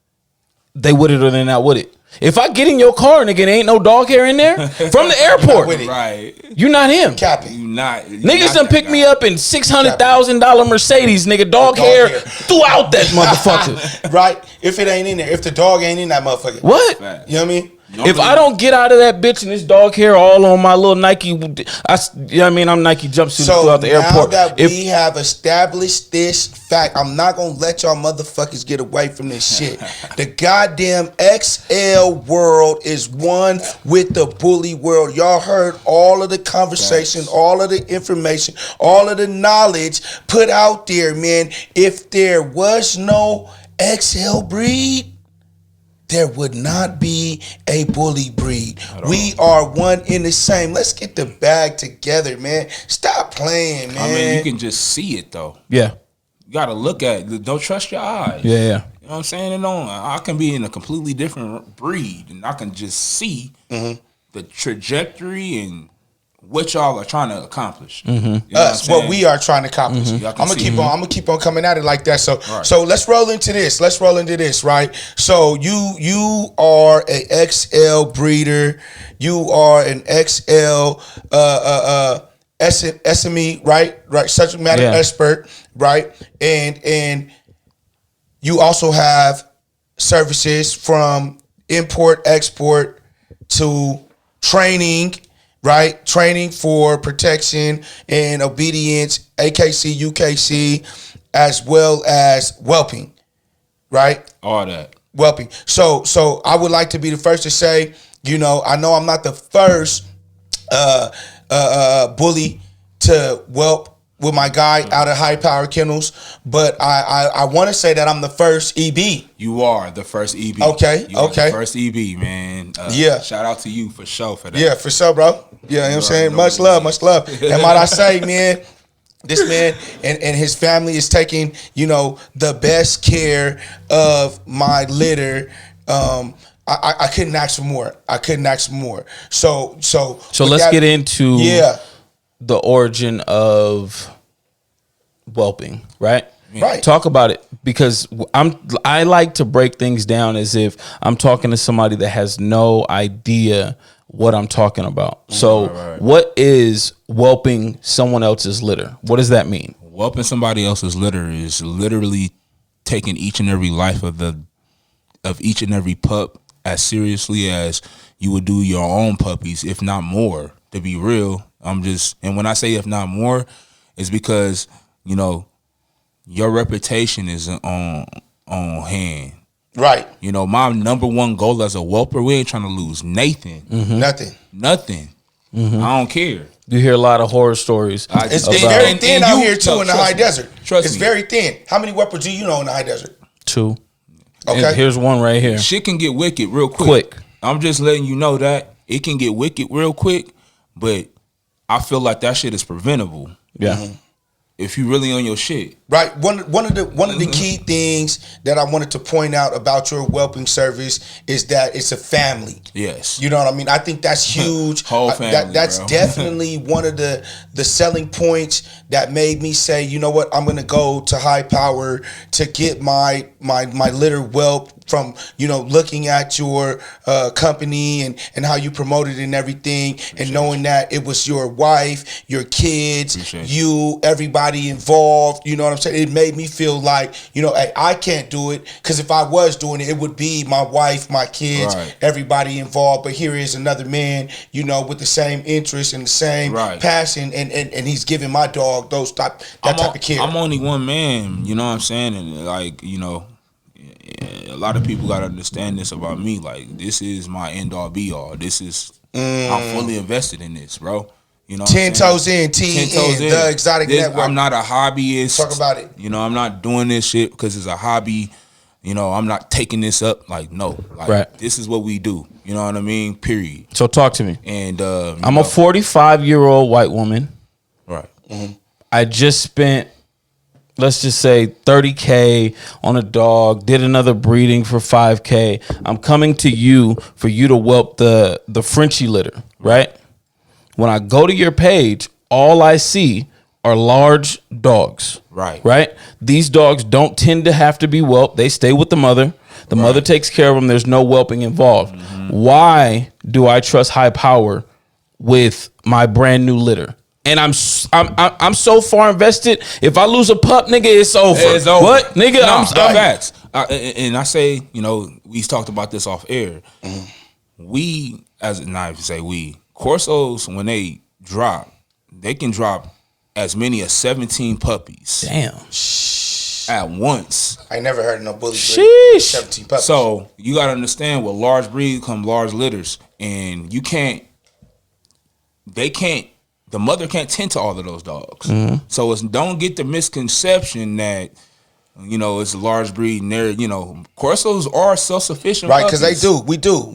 Speaker 1: they with it or they not with it. If I get in your car, nigga, there ain't no dog hair in there from the airport.
Speaker 3: Right.
Speaker 1: You not him.
Speaker 2: Capping.
Speaker 3: You not.
Speaker 1: Niggas done pick me up in $600,000 Mercedes, nigga, dog hair throughout that motherfucker.
Speaker 2: Right? If it ain't in there, if the dog ain't in that motherfucker.
Speaker 1: What?
Speaker 2: You know what I mean?
Speaker 1: If I don't get out of that bitch and this dog hair all on my little Nike, you know what I mean? I'm Nike jumpsuit throughout the airport.
Speaker 2: Now that we have established this fact, I'm not going to let y'all motherfuckers get away from this shit. The goddamn XL world is one with the bully world. Y'all heard all of the conversation, all of the information, all of the knowledge put out there, man. If there was no XL breed, there would not be a bully breed. We are one in the same. Let's get the bag together, man. Stop playing, man.
Speaker 3: I mean, you can just see it, though.
Speaker 1: Yeah.
Speaker 3: You got to look at it. Don't trust your eyes.
Speaker 1: Yeah.
Speaker 3: You know what I'm saying? I can be in a completely different breed, and I can just see the trajectory and what y'all are trying to accomplish. You know
Speaker 2: what we are trying to accomplish. I'm gonna keep on coming at it like that. So let's roll into this. Right? So you are a XL breeder. You are an XL SME, right? Subject matter expert, right? And you also have services from import, export to training. Right? Training for protection and obedience, AKC, UKC, as well as whelping. Right?
Speaker 3: All that.
Speaker 2: Whelping. So I would like to be the first to say, I know I'm not the first bully to whelp with my guy out of High Power Kennels, but I want to say that I'm the first EB.
Speaker 3: You are the first EB.
Speaker 2: Okay.
Speaker 3: You are the first EB, man. Shout out to you for sure for that.
Speaker 2: Yeah, for sure, bro. Yeah, you know what I'm saying? Much love. And might I say, man, this man and his family is taking, the best care of my litter. I couldn't ask for more. So
Speaker 1: let's get into the origin of whelping, right?
Speaker 2: Right.
Speaker 1: Talk about it, because I like to break things down as if I'm talking to somebody that has no idea what I'm talking about. So what is whelping someone else's litter? What does that mean?
Speaker 3: Whelping somebody else's litter is literally taking each and every life of each and every pup as seriously as you would do your own puppies, if not more. To be real, and when I say if not more, it's because your reputation is on hand.
Speaker 2: Right.
Speaker 3: My number one goal as a whelper, we ain't trying to lose Nathan. Nothing. I don't care.
Speaker 1: You hear a lot of horror stories.
Speaker 2: It's very thin out here too in the high desert.
Speaker 3: Trust me.
Speaker 2: Very thin. How many whelpers do you know in the high desert?
Speaker 1: 2.
Speaker 2: Okay.
Speaker 1: And here's one right here.
Speaker 3: Shit can get wicked real quick. I'm just letting you know that it can get wicked real quick, but I feel like that shit is preventable.
Speaker 1: Yeah.
Speaker 3: If you really on your shit.
Speaker 2: Right. One of the key things that I wanted to point out about your whelping service is that it's a family.
Speaker 3: Yes.
Speaker 2: You know what I mean? I think that's huge.
Speaker 3: Whole family.
Speaker 2: That's definitely one of the selling points that made me say, you know what, I'm gonna go to High Power to get my litter whelped from looking at your company and how you promoted and everything, and knowing that it was your wife, your kids, you, everybody involved. You know what I'm saying? It made me feel like hey, I can't do it, because if I was doing it, it would be my wife, my kids, everybody involved. But here is another man, with the same interest and the same passion, and he's giving my dog type of care.
Speaker 3: I'm only one man, you know what I'm saying? And like, a lot of people gotta understand this about me. Like, this is my end all be all. This is I'm fully invested in this, bro.
Speaker 2: 10 toes in, T in, the Exotic Network.
Speaker 3: I'm not a hobbyist.
Speaker 2: Talk about it.
Speaker 3: I'm not doing this shit because it's a hobby. I'm not taking this up. Like, no. Like, this is what we do. You know what I mean? Period.
Speaker 1: So talk to me.
Speaker 3: And
Speaker 1: I'm a 45-year-old white woman.
Speaker 3: Right. Mm-hmm.
Speaker 1: I just spent, let's just say, $30K on a dog, did another breeding for $5K. I'm coming to you for you to whelp the Frenchie litter, right? When I go to your page, all I see are large dogs. Right? These dogs don't tend to have to be whelped. They stay with the mother. The mother takes care of them. There's no whelping involved. Mm-hmm. Why do I trust High Power with my brand new litter? And I'm so far invested. If I lose a pup, nigga, it's over.
Speaker 3: It's over.
Speaker 1: What, nigga?
Speaker 3: I'm facts. And I say, we talked about this off air. Mm-hmm. We, Corsos, when they drop, they can drop as many as 17 puppies.
Speaker 1: Damn.
Speaker 3: At once.
Speaker 2: I never heard of no bully breed. 17 puppies.
Speaker 3: So you gotta understand, with large breed come large litters, and the mother can't tend to all of those dogs. Mm-hmm. So don't get the misconception that it's a large breed, and they're Corsos are self-sufficient,
Speaker 2: right? Because they do.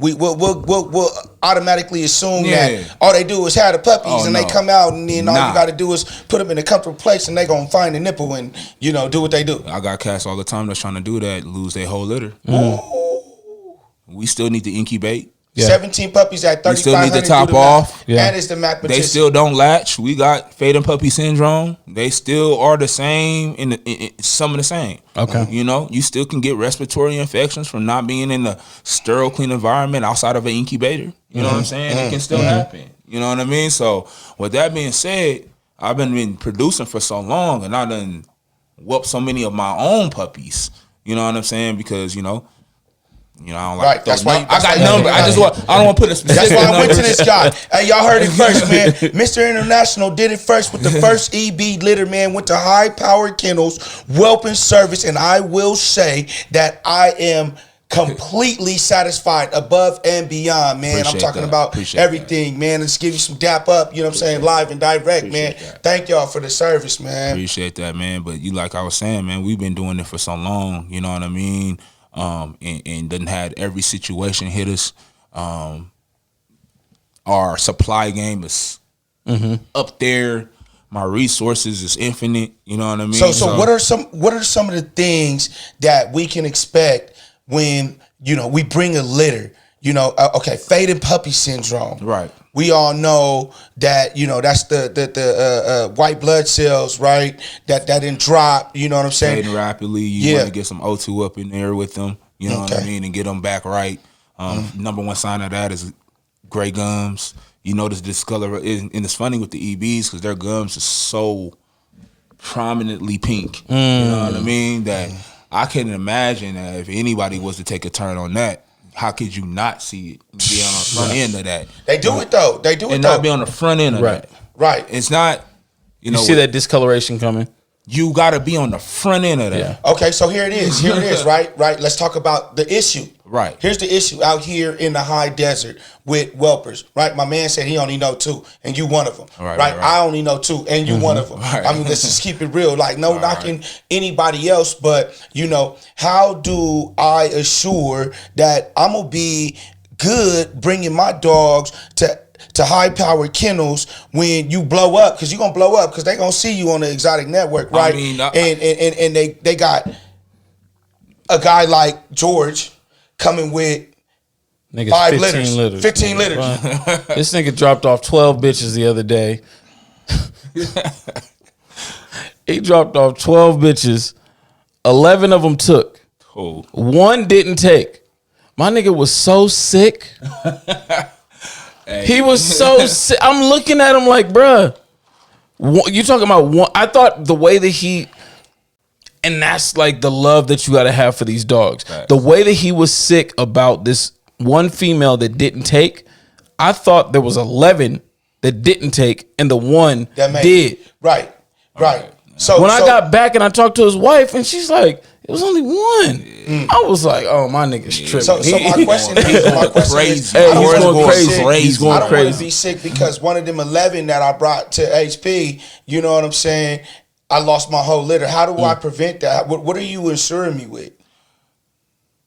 Speaker 2: We'll automatically assume that all they do is have the puppies, and they come out, and then all you got to do is put them in a comfortable place, and they gonna find a nipple and do what they do.
Speaker 3: I got cats all the time that's trying to do that, lose their whole litter. Mm-hmm. We still need to incubate.
Speaker 2: Yeah. 17 puppies at 3,500. We still need to top
Speaker 3: off.
Speaker 2: And it's the mathematician.
Speaker 3: They still don't latch. We got fading puppy syndrome. They still are the same, in some of the same.
Speaker 1: Okay.
Speaker 3: You still can get respiratory infections from not being in a sterile, clean environment outside of an incubator. You know what I'm saying? It can still happen. You know what I mean? So with that being said, I've been producing for so long, and I done whooped so many of my own puppies. You know what I'm saying? Because I don't like
Speaker 2: that's why
Speaker 3: I got numbers. I don't want to put a specific.
Speaker 2: That's why I went to this guy. Hey, y'all heard it first, man. Mr. International did it first with the first EB litter, man. Went to High Power Kennels whelping service, and I will say that I am completely satisfied, above and beyond, man.
Speaker 3: Appreciate
Speaker 2: I'm talking
Speaker 3: that.
Speaker 2: about
Speaker 3: Appreciate
Speaker 2: everything,
Speaker 3: that.
Speaker 2: man. Let's give you some dap up, you know what I'm saying, live and direct, man.
Speaker 3: That.
Speaker 2: Thank y'all for the service, man.
Speaker 3: Appreciate that, man. But like I was saying, man, we've been doing it for so long, you know what I mean? And done had every situation hit us. Our supply game is up there. My resources is infinite. You know what I mean?
Speaker 2: So what are some of the things that we can expect when we bring a litter? Okay, faded puppy syndrome.
Speaker 3: Right.
Speaker 2: We all know that that's the white blood cells, right? That didn't drop. You know what I'm saying?
Speaker 3: Fading rapidly. You want to get some O2 up in there with them. You know what I mean, and get them back right. Number one sign of that is gray gums. You notice discolor, and it's funny with the EBs because their gums are so prominently pink. You know what I mean? That I couldn't imagine that if anybody was to take a turn on that. How could you not see it? Be on the front end of that.
Speaker 2: They do it though.
Speaker 3: And not be on the front end of that.
Speaker 2: Right.
Speaker 3: It's not.
Speaker 1: You see that discoloration coming.
Speaker 3: You got to be on the front end of that.
Speaker 2: Yeah. Okay, so here it is. Right. Let's talk about the issue.
Speaker 3: Right.
Speaker 2: Here's the issue out here in the high desert with whelpers. Right. My man said he only know 2, and you one of them. Right. I only know 2, and you one of them. Right. I mean, let's just keep it real. Like, no knocking anybody else, but how do I assure that I'm gonna be good bringing my dogs to High Power Kennels when you blow up? Because you're gonna blow up because they gonna see you on the Exotic Network, right? I mean, and they got a guy like George coming with
Speaker 1: niggas
Speaker 2: 5
Speaker 1: 15
Speaker 2: litters. 15 litters.
Speaker 1: This nigga dropped off 12 bitches the other day. He dropped off 12 bitches. 11 of them took.
Speaker 3: Oh,
Speaker 1: One didn't take. My nigga was so sick. He was so sick. I'm looking at him like, bruh, you talking about one? I thought the way that he, and that's like the love that you got to have for these dogs.
Speaker 3: Right.
Speaker 1: The way that he was sick about this one female that didn't take, I thought there was 11 that didn't take, and the one
Speaker 2: That
Speaker 1: did.
Speaker 2: Right. So
Speaker 1: When I got back and I talked to his wife, and she's like, it was only one. I was like, oh, my nigga's tripping.
Speaker 2: So my question is,
Speaker 3: crazy.
Speaker 1: Hey,
Speaker 2: I don't
Speaker 1: he's
Speaker 2: wanna
Speaker 1: going
Speaker 2: be
Speaker 1: crazy.
Speaker 2: sick.
Speaker 1: He's going
Speaker 2: I don't
Speaker 1: crazy.
Speaker 2: want to be sick because one of them 11 that I brought to HP, you know what I'm saying? I lost my whole litter. How do I prevent that? What are you insuring me with?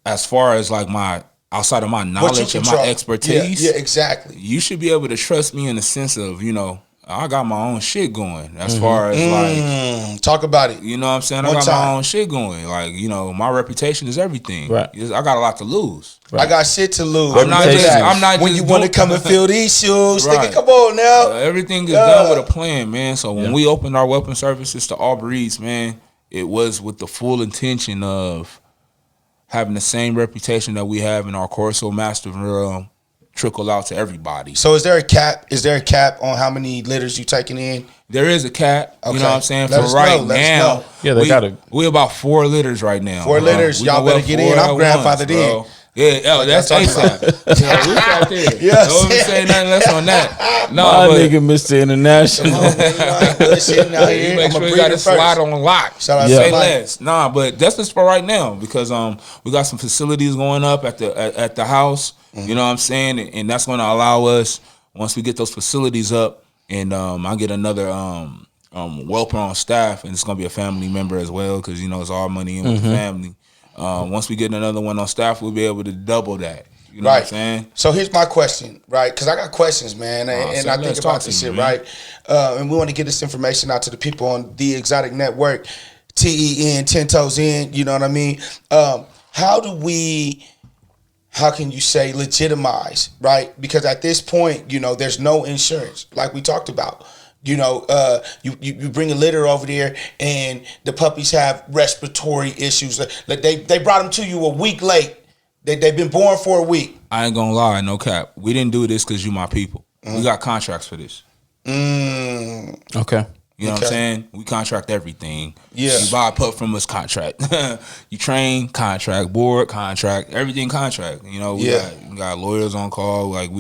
Speaker 3: As far as like my outside of my knowledge and my expertise,
Speaker 2: yeah, exactly.
Speaker 3: you should be able to trust me in the sense of, you know, I got my own shit going. As far as like,
Speaker 2: Talk about it.
Speaker 3: you know what I'm saying? I
Speaker 2: One
Speaker 3: got
Speaker 2: time.
Speaker 3: my own shit going. Like, you know, my reputation is everything.
Speaker 1: Right.
Speaker 3: I got a lot to lose.
Speaker 2: I got shit to lose.
Speaker 3: I'm not
Speaker 1: Reputation.
Speaker 3: just, I'm not
Speaker 2: when
Speaker 3: just
Speaker 2: you want to
Speaker 3: doing-
Speaker 2: come and fill these shoes,
Speaker 3: Right.
Speaker 2: nigga, come on now.
Speaker 3: Everything is done with a plan, man. So when we opened our whelping services to all breeds, man, it was with the full intention of having the same reputation that we have in our corso mastiff realm trickle out to everybody.
Speaker 2: So is there a cap? Is there a cap on how many litters you taking in?
Speaker 3: There is a cap, you
Speaker 2: Okay.
Speaker 3: know what I'm saying?
Speaker 2: Let
Speaker 3: For
Speaker 2: us
Speaker 3: right
Speaker 2: know, let us
Speaker 3: now,
Speaker 2: know.
Speaker 1: Yeah, they gotta-
Speaker 3: we about 4 litters right now.
Speaker 2: 4 litters.
Speaker 3: We
Speaker 2: Y'all
Speaker 3: gonna
Speaker 2: better
Speaker 3: whelp
Speaker 2: get
Speaker 3: 4
Speaker 2: in. I'm
Speaker 3: at once,
Speaker 2: grandfathered
Speaker 3: bro.
Speaker 2: in.
Speaker 3: Yeah, that's
Speaker 2: y'all talking
Speaker 3: ASAP. Yeah, we out there.
Speaker 2: Yeah,
Speaker 3: Don't even say nothing less on that. No,
Speaker 1: My
Speaker 3: but
Speaker 1: nigga, Mr. International.
Speaker 2: Sitting out
Speaker 3: you
Speaker 2: here,
Speaker 3: make
Speaker 2: I'm
Speaker 3: sure
Speaker 2: a
Speaker 3: you got
Speaker 2: breeder
Speaker 3: to slide
Speaker 2: first.
Speaker 3: on lock.
Speaker 2: Shout out
Speaker 1: Yeah.
Speaker 2: to
Speaker 3: Say
Speaker 2: Mike.
Speaker 3: less. Nah, but that's just for right now because we got some facilities going up at the house. You know what I'm saying? And that's going to allow us, once we get those facilities up and I get another whelper on staff, and it's going to be a family member as well because, you know, it's all money in with the family. Once we get another one on staff, we'll be able to double that. You know what I'm saying?
Speaker 2: So here's my question, right? Because I got questions, man, and
Speaker 3: so
Speaker 2: I
Speaker 3: let's
Speaker 2: think
Speaker 3: talk
Speaker 2: about
Speaker 3: to
Speaker 2: this
Speaker 3: me,
Speaker 2: shit,
Speaker 3: man.
Speaker 2: right? And we want to get this information out to the people on the Exotic Network, TEN, 10 Toes In. You know what I mean? How can you say legitimize, right? Because at this point, you know, there's no insurance, like we talked about. You know, you bring a litter over there, and the puppies have respiratory issues. Like they brought them to you a week late. They've been born for a week.
Speaker 3: I ain't going to lie, no cap. We didn't do this because you my people. We got contracts for this.
Speaker 1: Okay.
Speaker 3: You know what I'm saying? We contract everything.
Speaker 2: Yeah.
Speaker 3: You buy a pup from us, contract. You train, contract. Board, contract. Everything, contract. You know, we got lawyers on call. Like,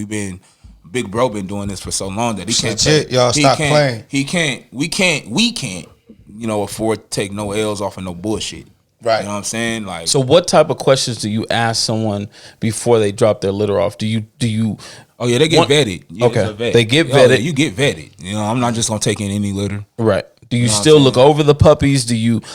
Speaker 3: Big Bro been doing this for so long that he can't
Speaker 2: legit, y'all. Stop playing.
Speaker 3: We can't, you know, afford to take no L's off of no bullshit.
Speaker 2: Right.
Speaker 3: You know what I'm saying? Like,
Speaker 1: So what type of questions do you ask someone before they drop their litter off? Do you
Speaker 3: oh yeah, they get vetted. Yeah,
Speaker 1: Okay.
Speaker 3: it's a vet.
Speaker 1: They get
Speaker 3: Oh, yeah,
Speaker 1: vetted.
Speaker 3: you get vetted. You know, I'm not just gonna take in any litter.
Speaker 1: right? Do you
Speaker 3: know what I'm
Speaker 1: still
Speaker 3: saying?
Speaker 1: look over the puppies?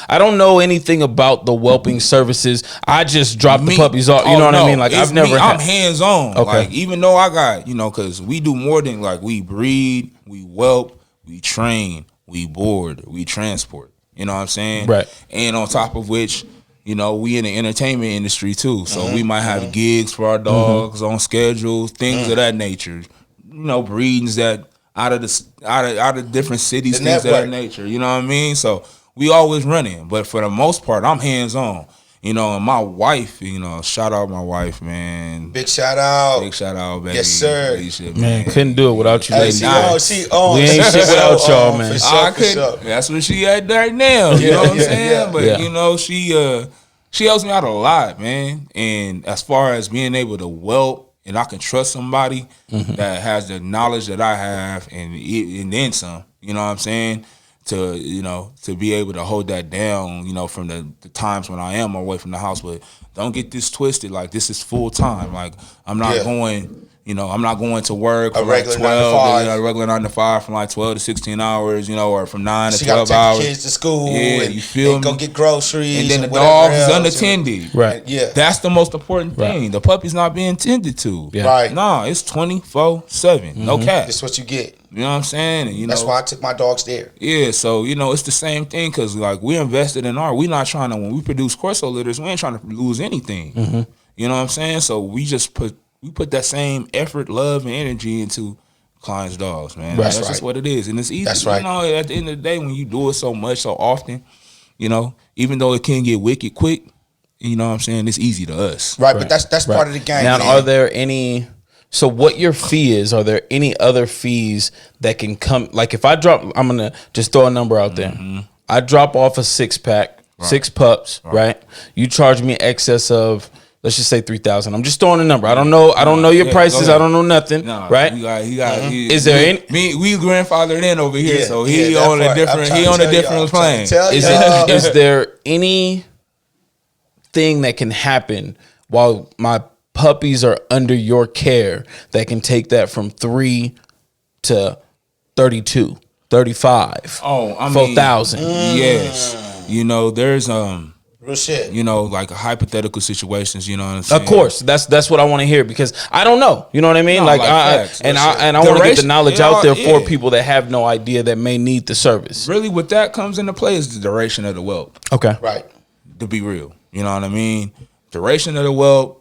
Speaker 1: I don't know anything about the whelping services. I just drop the puppies off. You know what I mean? Like,
Speaker 3: it's
Speaker 1: I've never
Speaker 3: I'm hands on.
Speaker 1: Okay.
Speaker 3: Like, even though I got, you know, because we do more than like we breed, we whelp, we train, we board, we transport. You know what I'm saying?
Speaker 1: Right.
Speaker 3: And on top of which, you know, we in the entertainment industry too. So we might have gigs for our dogs on schedules, things of that nature. You know, breedings that out of different cities,
Speaker 2: The
Speaker 3: things
Speaker 2: network.
Speaker 3: of that nature. You know what I mean? So we always running. But for the most part, I'm hands on. You know, and my wife, you know, shout out my wife, man.
Speaker 2: Big shout out.
Speaker 3: Big shout out, baby.
Speaker 2: Yes, sir.
Speaker 3: Big shit,
Speaker 1: Man, couldn't do it without you,
Speaker 2: Hey,
Speaker 1: ladies.
Speaker 2: she on. She on.
Speaker 1: We ain't shit without y'all, man.
Speaker 2: For
Speaker 3: I
Speaker 2: sure, for
Speaker 3: couldn't.
Speaker 2: sure.
Speaker 3: That's where she at right now. You know what I'm
Speaker 2: yeah,
Speaker 3: saying?
Speaker 2: yeah.
Speaker 3: But
Speaker 1: Yeah.
Speaker 3: you know, she helps me out a lot, man. And as far as being able to whelp, and I can trust somebody that has the knowledge that I have, and then some. You know what I'm saying? To be able to hold that down, you know, from the times when I am away from the house. But don't get this twisted. Like, this is full time. Like, I'm not going. You know, I'm not going to work
Speaker 2: A
Speaker 3: from like
Speaker 2: regular
Speaker 3: 12,
Speaker 2: 9 to 5.
Speaker 3: a regular 9 to 5 from like 12 to 16 hours, you know, or from 9 to
Speaker 2: She got
Speaker 3: 12
Speaker 2: to take
Speaker 3: hours.
Speaker 2: the kids to school
Speaker 3: Yeah,
Speaker 2: and,
Speaker 3: you feel
Speaker 2: and go
Speaker 3: me?
Speaker 2: get groceries.
Speaker 3: And then the
Speaker 2: whatever
Speaker 3: dog is
Speaker 2: else.
Speaker 3: unattended.
Speaker 1: Right.
Speaker 2: Yeah.
Speaker 3: That's the most important thing. The puppy's not being tended to.
Speaker 1: Yeah.
Speaker 2: Right.
Speaker 3: Nah, it's 24/7. No cap.
Speaker 2: That's what you get.
Speaker 3: You know what I'm saying? And, you
Speaker 2: That's
Speaker 3: know,
Speaker 2: why I took my dogs there.
Speaker 3: yeah, so, you know, it's the same thing because, like, we invested in we not trying to, when we produce corso litters, we ain't trying to lose anything. You know what I'm saying? So we just put that same effort, love, and energy into clients' dogs, man.
Speaker 2: That's
Speaker 3: That's just
Speaker 2: right.
Speaker 3: what it is. And it's easy.
Speaker 2: That's right.
Speaker 3: You know, at the end of the day, when you do it so much, so often, you know, even though it can get wicked quick, you know what I'm saying, it's easy to us.
Speaker 2: Right, but that's part of the game.
Speaker 1: Now,
Speaker 2: man.
Speaker 1: are there any? So, what your fee is? Are there any other fees that can come? Like, if I drop, I'm gonna just throw a number out there. I drop off a 6-pack, 6 pups, right? You charge me excess of, let's just say 3,000. I'm just throwing a number. I don't know. I don't know your prices. I don't know nothing. Right? Is there any?
Speaker 3: We grandfathered in over here,
Speaker 2: Yeah,
Speaker 3: so he
Speaker 2: that
Speaker 3: on a
Speaker 2: part.
Speaker 3: different.
Speaker 2: I'm
Speaker 3: He
Speaker 2: trying
Speaker 3: on
Speaker 2: to
Speaker 3: a
Speaker 2: tell
Speaker 3: different
Speaker 2: y'all.
Speaker 3: plane.
Speaker 1: Is there any thing that can happen while my puppies are under your care that can take that from 3 to 32, 35,
Speaker 3: Oh, I mean,
Speaker 1: 4,000?
Speaker 3: Yes, you know, there's
Speaker 2: Real shit.
Speaker 3: you know, like hypothetical situations. You know what I'm saying?
Speaker 1: Of course, that's what I want to hear, because I don't know. You know what I mean?
Speaker 3: No,
Speaker 1: like,
Speaker 3: like
Speaker 1: I
Speaker 3: facts.
Speaker 1: and I want to get the knowledge out there for
Speaker 3: Yeah.
Speaker 1: people that have no idea that may need the service.
Speaker 3: Really, what that comes into play is the duration of the whelp.
Speaker 1: Okay.
Speaker 2: Right.
Speaker 3: To be real, you know what I mean? Duration of the whelp.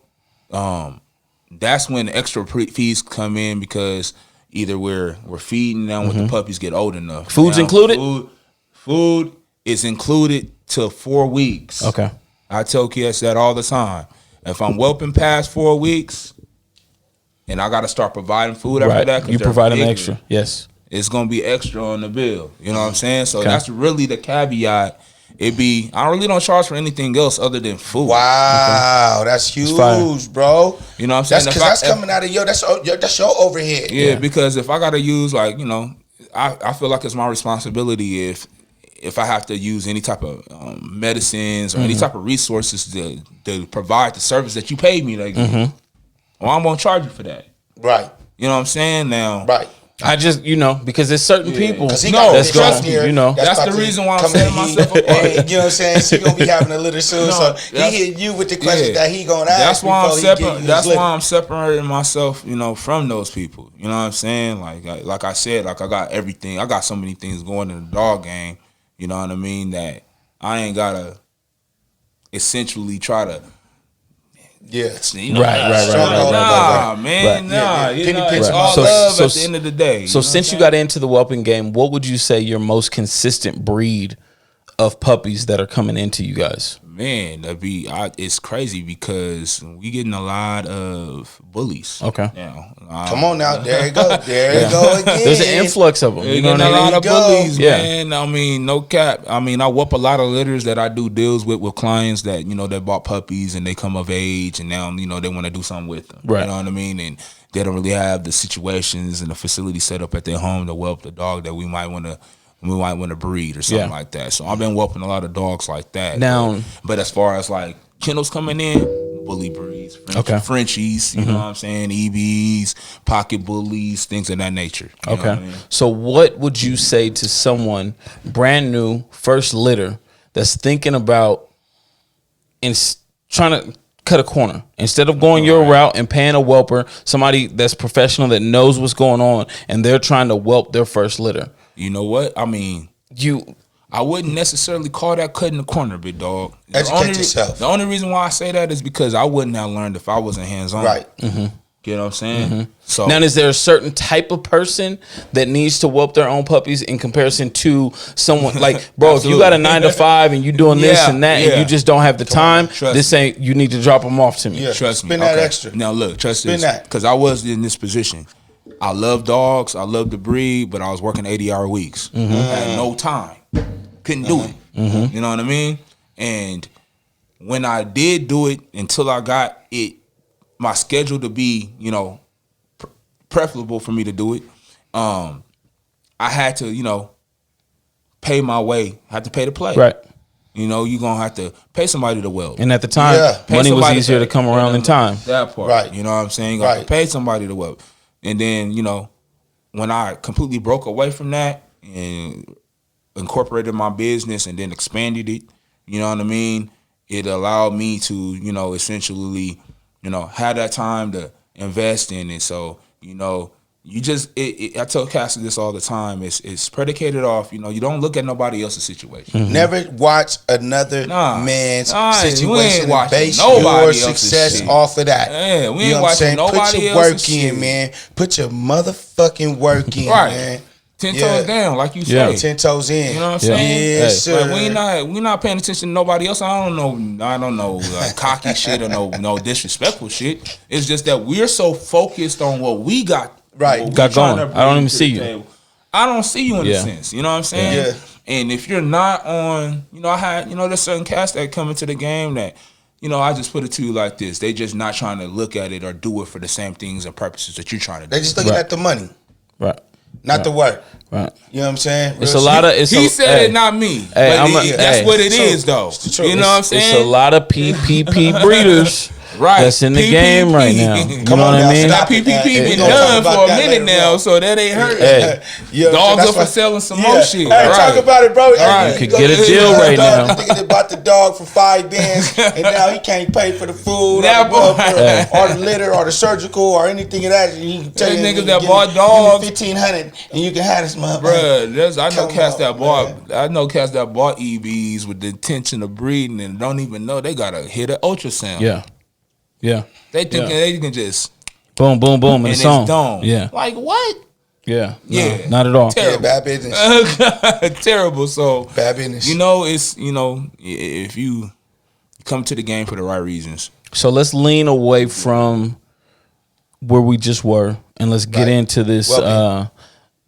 Speaker 3: That's when extra fees come in, because either we're feeding them when the puppies get old enough.
Speaker 1: Food's
Speaker 3: Now,
Speaker 1: included?
Speaker 3: Food is included till 4 weeks.
Speaker 1: Okay.
Speaker 3: I tell kids that all the time. If I'm whelping past 4 weeks, and I got to start providing food after
Speaker 1: Right.
Speaker 3: that, 'cause
Speaker 1: You
Speaker 3: they're
Speaker 1: provide them
Speaker 3: bigger,
Speaker 1: extra. Yes.
Speaker 3: it's gonna be extra on the bill. You know what I'm saying? So
Speaker 1: Okay.
Speaker 3: that's really the caveat. I really don't charge for anything else other than food.
Speaker 2: Wow, that's huge,
Speaker 1: fire.
Speaker 2: bro.
Speaker 3: You know what I'm saying?
Speaker 2: That's because that's coming out of that's your overhead.
Speaker 3: Yeah, because if I gotta use, like, you know, I feel like it's my responsibility if I have to use any type of medicines or any type of resources to provide the service that you paid me to give. Well, I'm gonna charge you for that.
Speaker 2: Right.
Speaker 3: You know what I'm saying? Now,
Speaker 2: Right.
Speaker 1: I just, because there's certain people
Speaker 2: Because he
Speaker 3: No,
Speaker 2: got
Speaker 1: that's
Speaker 2: a
Speaker 3: trust
Speaker 2: truck
Speaker 3: me,
Speaker 2: here.
Speaker 1: you know.
Speaker 3: That's
Speaker 2: about
Speaker 3: the
Speaker 2: to
Speaker 3: reason why I'm
Speaker 2: come
Speaker 3: setting
Speaker 2: in.
Speaker 3: myself apart.
Speaker 2: And, you know what I'm saying? So you gonna be having a little soon.
Speaker 3: No,
Speaker 2: So he
Speaker 3: that's-
Speaker 2: hit you with the questions
Speaker 3: Yeah.
Speaker 2: that he gonna ask.
Speaker 3: That's why
Speaker 2: before he give you his
Speaker 3: That's
Speaker 2: litter.
Speaker 3: why I'm separating myself, you know, from those people. You know what I'm saying? Like I said, like I got everything. I got so many things going in the dog game. You know what I mean? That I ain't gotta essentially try to.
Speaker 2: Yeah.
Speaker 3: You know,
Speaker 1: Right.
Speaker 3: Nah, man,
Speaker 1: Right.
Speaker 3: nah.
Speaker 2: Yeah.
Speaker 3: You
Speaker 2: Penny
Speaker 3: know,
Speaker 2: pinch
Speaker 3: it's
Speaker 2: my
Speaker 3: all
Speaker 1: So-
Speaker 3: love
Speaker 1: so-
Speaker 3: at the end of the day.
Speaker 1: So
Speaker 3: know
Speaker 1: since
Speaker 3: what
Speaker 1: you
Speaker 3: I'm
Speaker 1: got into the whelping game, what would you say your most consistent breed of puppies that are coming into you guys?
Speaker 3: Man, it's crazy because we getting a lot of bullies.
Speaker 1: Okay.
Speaker 3: Now,
Speaker 2: Come on now. There you go. There you go again.
Speaker 1: There's an influx of them.
Speaker 3: We're
Speaker 1: You know what
Speaker 3: getting
Speaker 1: I
Speaker 3: a
Speaker 1: mean?
Speaker 3: lot of
Speaker 2: There you go.
Speaker 3: bullies,
Speaker 1: Yeah.
Speaker 3: man. I mean, no cap. I mean, I whoop a lot of litters that I do deals with clients that, you know, that bought puppies and they come of age and now, you know, they want to do something with them.
Speaker 1: Right.
Speaker 3: You know what I mean? And they don't really have the situations and the facility set up at their home to whelp the dog that we might want to breed or something
Speaker 1: Yeah.
Speaker 3: like that. So I've been whelping a lot of dogs like that.
Speaker 1: Now-
Speaker 3: but as far as like kennels coming in, bully breeds,
Speaker 1: Okay.
Speaker 3: Frenchies, you know what I'm saying, EBs, pocket bullies, things of that nature. You know
Speaker 1: Okay.
Speaker 3: what I mean?
Speaker 1: So what would you say to someone brand new, first litter, that's thinking about trying to cut a corner? Instead of going your route and paying a whelper, somebody that's professional that knows what's going on, and they're trying to whelp their first litter.
Speaker 3: You know what? I mean, I wouldn't necessarily call that cutting the corner, big dog.
Speaker 2: Educate yourself.
Speaker 3: The only reason why I say that is because I wouldn't have learned if I wasn't hands-on.
Speaker 2: Right.
Speaker 3: You know what I'm saying? So
Speaker 1: Now, is there a certain type of person that needs to whelp their own puppies in comparison to someone like, bro, if you got a 9 to 5 and you doing this
Speaker 3: Yeah,
Speaker 1: and that
Speaker 3: yeah.
Speaker 1: and you just don't have the time,
Speaker 3: trust
Speaker 1: this ain't, you need to drop them off to me.
Speaker 2: Yeah.
Speaker 3: trust me.
Speaker 2: Spend that extra.
Speaker 3: Now look, trust
Speaker 2: Spend
Speaker 3: this.
Speaker 2: that.
Speaker 3: Because I was in this position. I love dogs. I love the breed, but I was working 80-hour weeks. I had no time. Couldn't do it. You know what I mean? And when I did do it, until I got it, my schedule to be, you know, preferable for me to do it, I had to, you know, pay my way. Had to pay to play.
Speaker 1: Right.
Speaker 3: You know, you're going to have to pay somebody to weld.
Speaker 1: And at the time,
Speaker 2: Yeah.
Speaker 1: money was
Speaker 3: somebody
Speaker 1: easier to come around in time.
Speaker 3: That part.
Speaker 2: Right.
Speaker 3: You know what I'm saying? You got to
Speaker 2: Right.
Speaker 3: pay somebody to weld. And then, you know, when I completely broke away from that and incorporated my business and then expanded it, you know what I mean? It allowed me to, you know, essentially, you know, have that time to invest in it. So, you know, you just, I tell Cassie this all the time. It's predicated off, you know, you don't look at nobody else's situation.
Speaker 2: Never watch another man's
Speaker 3: we ain't
Speaker 2: situation and
Speaker 3: watching
Speaker 2: base
Speaker 3: nobody
Speaker 2: your
Speaker 3: else's
Speaker 2: success
Speaker 3: shit.
Speaker 2: off of that.
Speaker 3: Yeah, we
Speaker 2: You
Speaker 3: ain't
Speaker 2: know what I'm
Speaker 3: watching
Speaker 2: saying?
Speaker 3: nobody
Speaker 2: Put your
Speaker 3: else's
Speaker 2: work
Speaker 3: shit.
Speaker 2: in, man. Put your motherfucking work in,
Speaker 3: Right.
Speaker 2: man.
Speaker 3: 10 toes down, like you
Speaker 1: Yeah.
Speaker 3: say.
Speaker 2: 10 toes in.
Speaker 3: You know what I'm saying?
Speaker 2: Yeah, sir.
Speaker 3: Like, we not paying attention to nobody else. I don't know like, cocky shit or no disrespectful shit. It's just that we're so focused on what we got.
Speaker 2: Right.
Speaker 3: What we
Speaker 1: Got
Speaker 3: trying
Speaker 1: going.
Speaker 3: to
Speaker 1: I don't
Speaker 3: bring
Speaker 1: even
Speaker 3: to
Speaker 1: see
Speaker 3: the
Speaker 1: you.
Speaker 3: table. I don't see you in
Speaker 1: Yeah.
Speaker 3: a sense. You know what I'm saying?
Speaker 2: Yeah.
Speaker 3: And if you're not on, I had, there's certain cats that come into the game that, I just put it to you like this. They just not trying to look at it or do it for the same things and purposes that you're trying to do.
Speaker 2: They just looking at the money,
Speaker 1: Right.
Speaker 2: not the work.
Speaker 1: Right.
Speaker 2: You know what I'm saying?
Speaker 1: It's a lot of.
Speaker 3: He said it, not me.
Speaker 1: Hey,
Speaker 3: But that's what it is, though.
Speaker 2: It's the truth.
Speaker 3: You know what I'm saying?
Speaker 1: It's a lot of PPP breeders.
Speaker 3: Right.
Speaker 1: That's in the
Speaker 3: PPP.
Speaker 1: game right now. You
Speaker 2: Come
Speaker 1: know
Speaker 2: on
Speaker 1: what
Speaker 2: now,
Speaker 1: I mean?
Speaker 2: stop
Speaker 3: That
Speaker 2: it.
Speaker 3: PPP
Speaker 2: We
Speaker 3: been
Speaker 2: gonna talk
Speaker 3: done
Speaker 2: about
Speaker 3: for a
Speaker 2: that
Speaker 3: minute
Speaker 2: later
Speaker 3: now,
Speaker 2: on.
Speaker 3: so that ain't hurt.
Speaker 1: Hey.
Speaker 2: Yeah,
Speaker 3: Dogs
Speaker 2: that's
Speaker 3: up for
Speaker 2: why-
Speaker 3: selling some more shit.
Speaker 2: Hey,
Speaker 3: Right.
Speaker 2: talk about it, bro.
Speaker 3: Right.
Speaker 1: You could get a deal right now.
Speaker 2: Nigga bought the dog for $5 and now he can't pay for the food
Speaker 3: Now,
Speaker 2: or,
Speaker 3: boy.
Speaker 2: or the litter or the surgical or anything of that. And you can tell
Speaker 3: Them
Speaker 2: you,
Speaker 3: niggas that
Speaker 2: give
Speaker 3: bought
Speaker 2: me
Speaker 3: dogs.
Speaker 2: $1,500 and you can have this motherfucker.
Speaker 3: Bruh, I know
Speaker 2: Come
Speaker 3: cats
Speaker 2: on,
Speaker 3: that bought.
Speaker 2: man.
Speaker 3: I know cats that bought EBs with the intention of breeding and don't even know they gotta hit an ultrasound.
Speaker 1: Yeah. Yeah.
Speaker 3: They think
Speaker 1: Yeah.
Speaker 3: they can just
Speaker 1: Boom, boom, boom, and
Speaker 3: and
Speaker 1: it's
Speaker 3: it's
Speaker 1: on.
Speaker 3: done.
Speaker 1: Yeah.
Speaker 3: Like what?
Speaker 1: Yeah. No,
Speaker 3: Yeah.
Speaker 1: not at all.
Speaker 2: Yeah,
Speaker 3: Terrible.
Speaker 2: bad business.
Speaker 3: Terrible. So
Speaker 2: Bad business.
Speaker 3: it's if you come to the game for the right reasons.
Speaker 1: So let's lean away from where we just were, and let's get
Speaker 2: Right.
Speaker 1: into this.
Speaker 2: Whelping.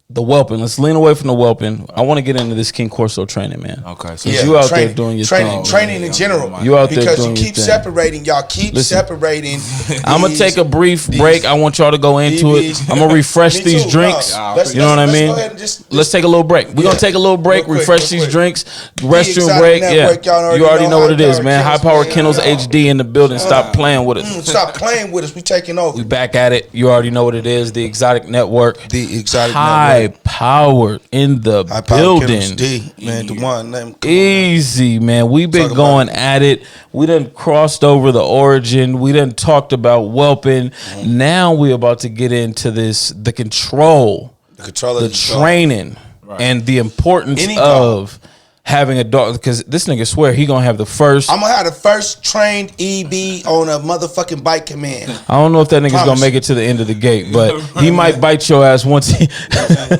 Speaker 1: The whelping. Let's lean away from the whelping. I want to get into this King Corso training, man.
Speaker 3: Okay, so
Speaker 1: Yeah. you out there doing your
Speaker 2: training,
Speaker 1: thing.
Speaker 2: training
Speaker 3: Yeah,
Speaker 2: in general.
Speaker 1: You out there
Speaker 2: because
Speaker 1: doing
Speaker 2: you
Speaker 1: your
Speaker 2: keep
Speaker 1: thing.
Speaker 2: separating. Y'all keep
Speaker 1: Listen.
Speaker 2: separating.
Speaker 1: I'm gonna take a brief break. I want y'all to go into it.
Speaker 2: DBs.
Speaker 1: I'm gonna refresh
Speaker 2: Me
Speaker 1: these
Speaker 2: too.
Speaker 1: drinks.
Speaker 2: No,
Speaker 1: You know what I
Speaker 2: let's
Speaker 1: mean?
Speaker 2: go ahead and just
Speaker 1: Let's take a little break. We're gonna
Speaker 2: Yeah.
Speaker 1: take a little break,
Speaker 2: Real quick,
Speaker 1: refresh
Speaker 2: real
Speaker 1: these
Speaker 2: quick.
Speaker 1: drinks, restroom
Speaker 2: Exotic
Speaker 1: break.
Speaker 2: Network,
Speaker 1: Yeah,
Speaker 2: y'all
Speaker 1: you already know what it is,
Speaker 2: High
Speaker 1: man.
Speaker 2: Power
Speaker 1: High Power
Speaker 2: Kennels,
Speaker 1: Kennels HD in the building. Stop playing with us.
Speaker 2: Stop playing with us. We taking over.
Speaker 1: We back at it. You already know what it is. The Exotic Network.
Speaker 2: The Exotic
Speaker 1: High
Speaker 2: Network.
Speaker 1: powered in the
Speaker 2: High Power
Speaker 1: building.
Speaker 2: Kennels D, man, the one. Come on, man.
Speaker 1: Easy, man. We've been
Speaker 2: Talk about
Speaker 1: going at it. We done crossed over the origin. We done talked about whelping. Now we're about to get into the control,
Speaker 2: The controller,
Speaker 1: the training, and the importance
Speaker 2: Any dog.
Speaker 1: of having a dog. Because this nigga swear he gonna have the first.
Speaker 2: I'm gonna have the first trained EB on a motherfucking bike command.
Speaker 1: I don't know if that nigga's
Speaker 2: Promise
Speaker 1: gonna make
Speaker 2: you.
Speaker 1: it to the end of the gate, but he might bite your ass once he.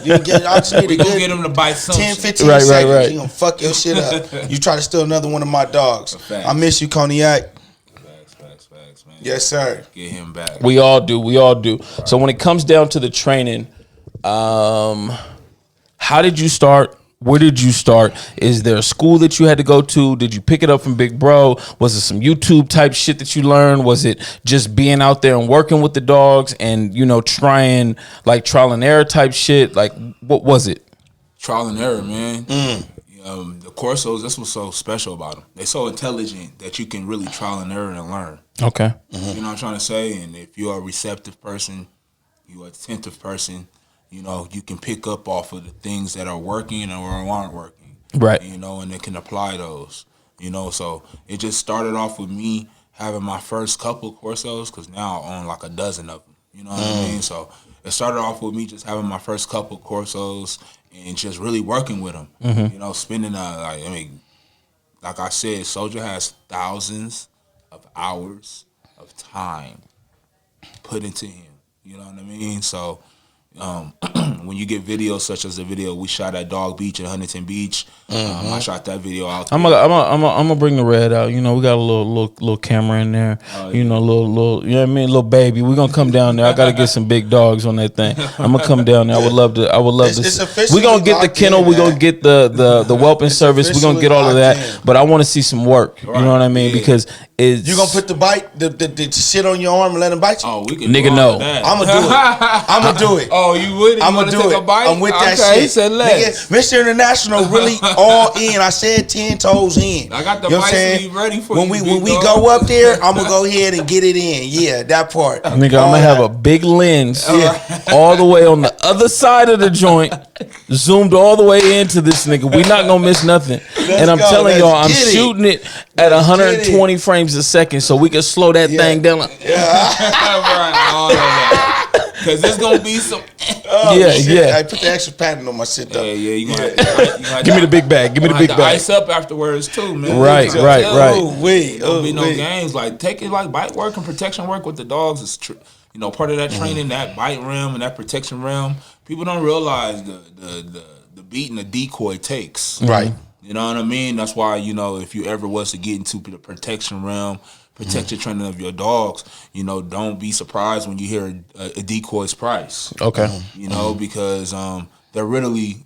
Speaker 2: You get, I just need
Speaker 3: We
Speaker 2: a
Speaker 3: gonna
Speaker 2: good
Speaker 3: get him to bite some
Speaker 2: 10,
Speaker 3: shit.
Speaker 2: 15
Speaker 1: Right,
Speaker 2: seconds.
Speaker 1: right.
Speaker 2: You gonna fuck your shit up. You try to steal another one of my dogs.
Speaker 3: fact.
Speaker 2: I miss you, Cognac.
Speaker 3: Facts, man.
Speaker 2: Yes, sir.
Speaker 3: Get him back.
Speaker 1: We all do. We all do. So when it comes down to the training, how did you start? Where did you start? Is there a school that you had to go to? Did you pick it up from Big Bro? Was it some YouTube type shit that you learned? Was it just being out there and working with the dogs and, trying like trial and error type shit? Like, what was it?
Speaker 3: Trial and error, man. The Corsos, that's what's so special about them. They're so intelligent that you can really trial and error and learn.
Speaker 1: Okay.
Speaker 3: You know what I'm trying to say? And if you're a receptive person, you're an attentive person, you can pick up off of the things that are working or aren't working.
Speaker 1: Right.
Speaker 3: And it can apply those. So it just started off with me having my first couple Corsos, because now I own like a dozen of them. You know what I mean? So it started off with me just having my first couple Corsos and just really working with them. Spending like I said, Soldier has thousands of hours of time put into him. You know what I mean? So when you get videos such as the video we shot at Dog Beach in Huntington Beach, I shot that video out.
Speaker 1: I'm gonna bring the red out. We got a little camera in there. Little you know what I mean, little baby. We're gonna come down there. I gotta get some big dogs on that thing. I'm gonna come down there. I would love to.
Speaker 2: It's officially
Speaker 1: We're gonna get the
Speaker 2: locked
Speaker 1: kennel.
Speaker 2: in,
Speaker 1: We're gonna
Speaker 2: man.
Speaker 1: get the whelping service. We're gonna get all of that.
Speaker 2: officially locked in.
Speaker 1: But I want to see some work. You know what I mean?
Speaker 3: Yeah.
Speaker 1: Because it's
Speaker 2: You gonna put the shit on your arm and let him bite you?
Speaker 3: Oh, we can
Speaker 1: Nigga,
Speaker 3: do all
Speaker 1: no.
Speaker 3: of that.
Speaker 2: I'm gonna do it. I'm gonna do it.
Speaker 3: Oh, you would?
Speaker 2: I'm gonna do
Speaker 3: take
Speaker 2: it.
Speaker 3: A bite?
Speaker 2: I'm with that
Speaker 3: Okay,
Speaker 2: shit.
Speaker 3: He said let's.
Speaker 2: Nigga, Mr. International really all in. I said 10 toes in.
Speaker 3: I got the
Speaker 2: You know what I'm
Speaker 3: bite
Speaker 2: saying?
Speaker 3: sleeve ready for
Speaker 2: when
Speaker 3: you,
Speaker 2: we
Speaker 3: big
Speaker 2: when we
Speaker 3: dog.
Speaker 2: go up there, I'm gonna go ahead and get it in. Yeah, that part.
Speaker 1: Nigga, I'm gonna have a big lens all the way on the other side of the joint, zoomed all the way into this nigga. We not gonna miss nothing. And I'm
Speaker 2: go.
Speaker 1: telling
Speaker 2: Let's
Speaker 1: y'all, I'm
Speaker 2: get it.
Speaker 1: shooting it at 120 frames a second, so we can slow that thing down.
Speaker 3: Right, all of that. Cause there's gonna be some.
Speaker 1: Yeah,
Speaker 2: Shit,
Speaker 1: yeah.
Speaker 2: I put the extra padding on my shit though.
Speaker 3: Yeah, you gonna have
Speaker 1: Give me the big bag. Give me the big
Speaker 3: to
Speaker 1: bag.
Speaker 3: ice up afterwards too, man.
Speaker 1: Right,
Speaker 3: So,
Speaker 1: right,
Speaker 3: yeah,
Speaker 1: right.
Speaker 2: Oh, wait.
Speaker 3: Don't
Speaker 2: Oh,
Speaker 3: be no
Speaker 2: wait.
Speaker 3: games. Like take it like bite work and protection work with the dogs is part of that training, that bite realm and that protection realm. people don't realize the beating the decoy takes.
Speaker 2: Right.
Speaker 3: You know what I mean? That's why, you know, if you ever was to get into the protection realm, protect your training of your dogs, you know, don't be surprised when you hear a decoy's price.
Speaker 1: Okay.
Speaker 3: You know, because they're really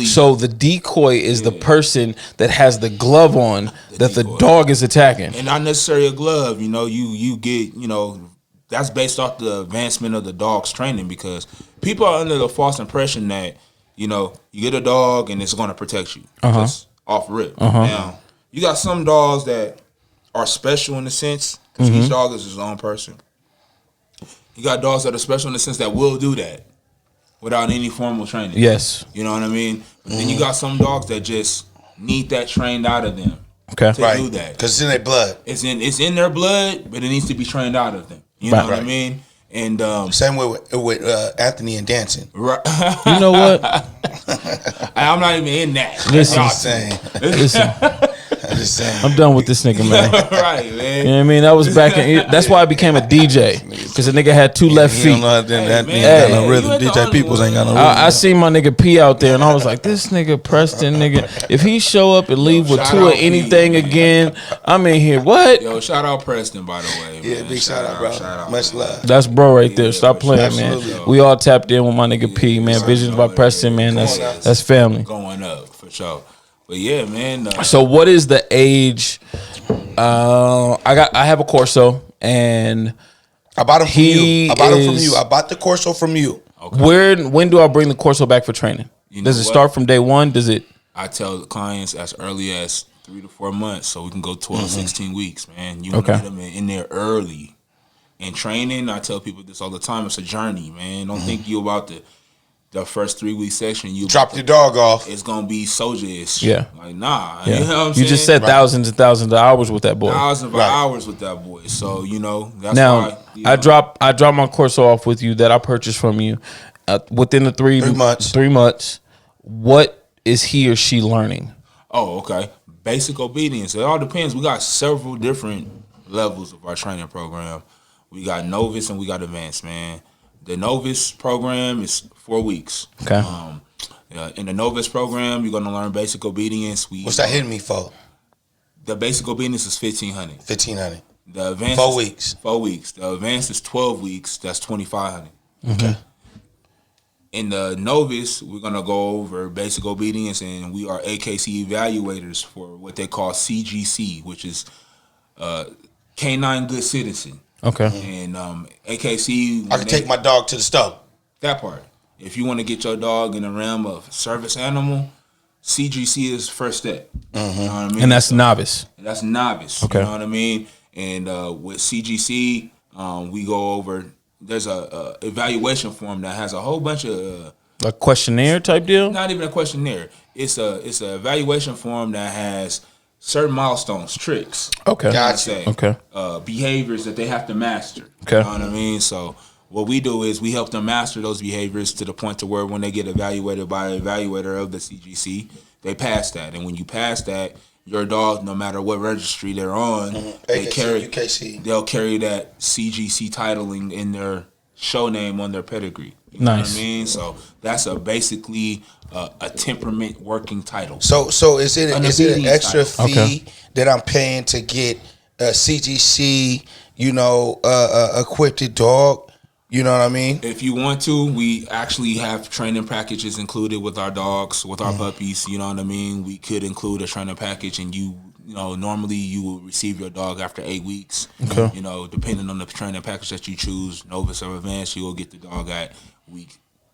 Speaker 1: So the decoy is the person that has the glove on that the
Speaker 3: decoy.
Speaker 1: dog is attacking.
Speaker 3: and not necessarily a glove. You know, you get, you know, that's based off the advancement of the dog's training, because people are under the false impression that, you know, you get a dog and it's going to protect you just off rip. Now, you got some dogs that are special in the sense, because each dog is his own person. You got dogs that are special in the sense that will do that without any formal training.
Speaker 1: Yes.
Speaker 3: You know what I mean? But then you got some dogs that just need that trained out of them
Speaker 1: Okay.
Speaker 3: to
Speaker 2: Right.
Speaker 3: do that.
Speaker 2: Because it's in their blood.
Speaker 3: It's in their blood, but it needs to be trained out of them. You know
Speaker 1: Right.
Speaker 3: what I
Speaker 2: Right.
Speaker 3: mean? And
Speaker 2: Same way with Anthony and dancing.
Speaker 3: right,
Speaker 1: You know what?
Speaker 3: I'm not even in that.
Speaker 1: Listen.
Speaker 2: I'm saying.
Speaker 1: Listen,
Speaker 2: I'm just saying.
Speaker 1: I'm done with this nigga, man.
Speaker 3: Right,
Speaker 1: You
Speaker 3: man.
Speaker 1: know what I mean? That was back in. That's why I became a DJ, because the nigga had two left
Speaker 4: He
Speaker 1: feet.
Speaker 4: don't know how to that.
Speaker 3: Hey,
Speaker 4: He
Speaker 3: man.
Speaker 4: ain't got no
Speaker 3: Hey,
Speaker 4: rhythm.
Speaker 3: you ain't the
Speaker 4: DJ
Speaker 3: only
Speaker 4: Peoples
Speaker 3: one.
Speaker 4: ain't got no rhythm.
Speaker 1: I seen my nigga P out there, and I was like, this nigga Preston, nigga, if he show up and leave with
Speaker 3: shout
Speaker 1: two of
Speaker 3: out P,
Speaker 1: anything
Speaker 3: man.
Speaker 1: again, I'm in here. What?
Speaker 3: Yo, shout out Preston, by the way.
Speaker 2: Yeah,
Speaker 3: man.
Speaker 2: big shout out, bro.
Speaker 3: Shout out,
Speaker 2: Much
Speaker 3: man.
Speaker 2: love.
Speaker 1: That's bro right there.
Speaker 3: Yeah,
Speaker 1: Stop
Speaker 3: for
Speaker 1: playing,
Speaker 3: sure.
Speaker 1: man.
Speaker 3: Absolutely.
Speaker 1: We all tapped in with my nigga P, man.
Speaker 3: for
Speaker 1: Visions
Speaker 3: sure.
Speaker 1: by Preston, man.
Speaker 3: Come on now.
Speaker 1: That's family.
Speaker 3: Going up for sure. But yeah, man.
Speaker 1: So what is the age? I have a Corso, and
Speaker 2: I bought him from
Speaker 1: He
Speaker 2: you. I bought him from
Speaker 1: is-
Speaker 2: you. I bought the Corso from you.
Speaker 1: when do I bring the Corso back for training?
Speaker 3: You know
Speaker 1: Does it
Speaker 3: what?
Speaker 1: start from day one? Does it?
Speaker 3: I tell the clients as early as 3 to 4 months, so we can go 12, 16 weeks, man. You
Speaker 1: Okay.
Speaker 3: want to get them in there early. In training, I tell people this all the time, it's a journey, man. Don't think you about the first 3 week section. You
Speaker 2: Drop your dog off.
Speaker 3: It's gonna be soldier-ish.
Speaker 1: Yeah.
Speaker 3: Like, nah.
Speaker 1: Yeah.
Speaker 3: You know what I'm
Speaker 1: You
Speaker 3: saying?
Speaker 1: just said thousands and thousands of hours with that boy.
Speaker 3: thousands of
Speaker 2: Right.
Speaker 3: hours with that boy. So, you know, that's
Speaker 1: Now
Speaker 3: why. You
Speaker 1: I
Speaker 3: know,
Speaker 1: drop my Corso off with you that I purchased from you within the 3
Speaker 2: months.
Speaker 1: 3 months. What is he or she learning?
Speaker 3: Oh, okay. Basic obedience. It all depends. We got several different levels of our training program. We got novice and we got advanced, man. The novice program is 4 weeks.
Speaker 1: Okay.
Speaker 3: In the novice program, you're gonna learn basic obedience.
Speaker 2: What's that hitting me for?
Speaker 3: The basic obedience is 1,500.
Speaker 2: 1,500.
Speaker 3: The advanced
Speaker 2: 4
Speaker 3: is
Speaker 2: weeks.
Speaker 3: 4 weeks. The advanced is 12 weeks. That's 2,500.
Speaker 2: Okay.
Speaker 3: In the novice, we're gonna go over basic obedience, and we are AKC evaluators for what they call CGC, which is Canine Good Citizen.
Speaker 1: Okay.
Speaker 3: And AKC,
Speaker 2: I can take my dog to the stove.
Speaker 3: that part. If you want to get your dog in the realm of service animal, CGC is first step. You know what I mean?
Speaker 1: And that's novice.
Speaker 3: That's novice.
Speaker 1: Okay.
Speaker 3: You know what I mean? And with CGC, we go over. There's a evaluation form that has a whole bunch of
Speaker 1: A questionnaire type deal?
Speaker 3: not even a questionnaire. It's a evaluation form that has certain milestones, tricks.
Speaker 1: Okay.
Speaker 2: Gotcha.
Speaker 1: Okay.
Speaker 3: Behaviors that they have to master.
Speaker 1: Okay.
Speaker 3: You know what I mean? So what we do is we help them master those behaviors to the point to where when they get evaluated by an evaluator of the CGC, they pass that. And when you pass that, your dog, no matter what registry they're on, they
Speaker 2: AKC,
Speaker 3: carry
Speaker 2: UKC.
Speaker 3: they'll carry that CGC titling in their show name on their pedigree. You know
Speaker 1: Nice.
Speaker 3: what I mean? So that's basically a temperament working title.
Speaker 2: So is it
Speaker 3: An
Speaker 2: is it an
Speaker 3: obedience
Speaker 2: extra
Speaker 3: title.
Speaker 2: fee
Speaker 1: Okay.
Speaker 2: that I'm paying to get a CGC, equipped dog? You know what I mean?
Speaker 3: If you want to, we actually have training packages included with our dogs, with our puppies. You know what I mean? We could include a training package, and you know, normally you will receive your dog after 8 weeks.
Speaker 1: Okay.
Speaker 3: You know, depending on the training package that you choose, novice or advanced, you will get the dog at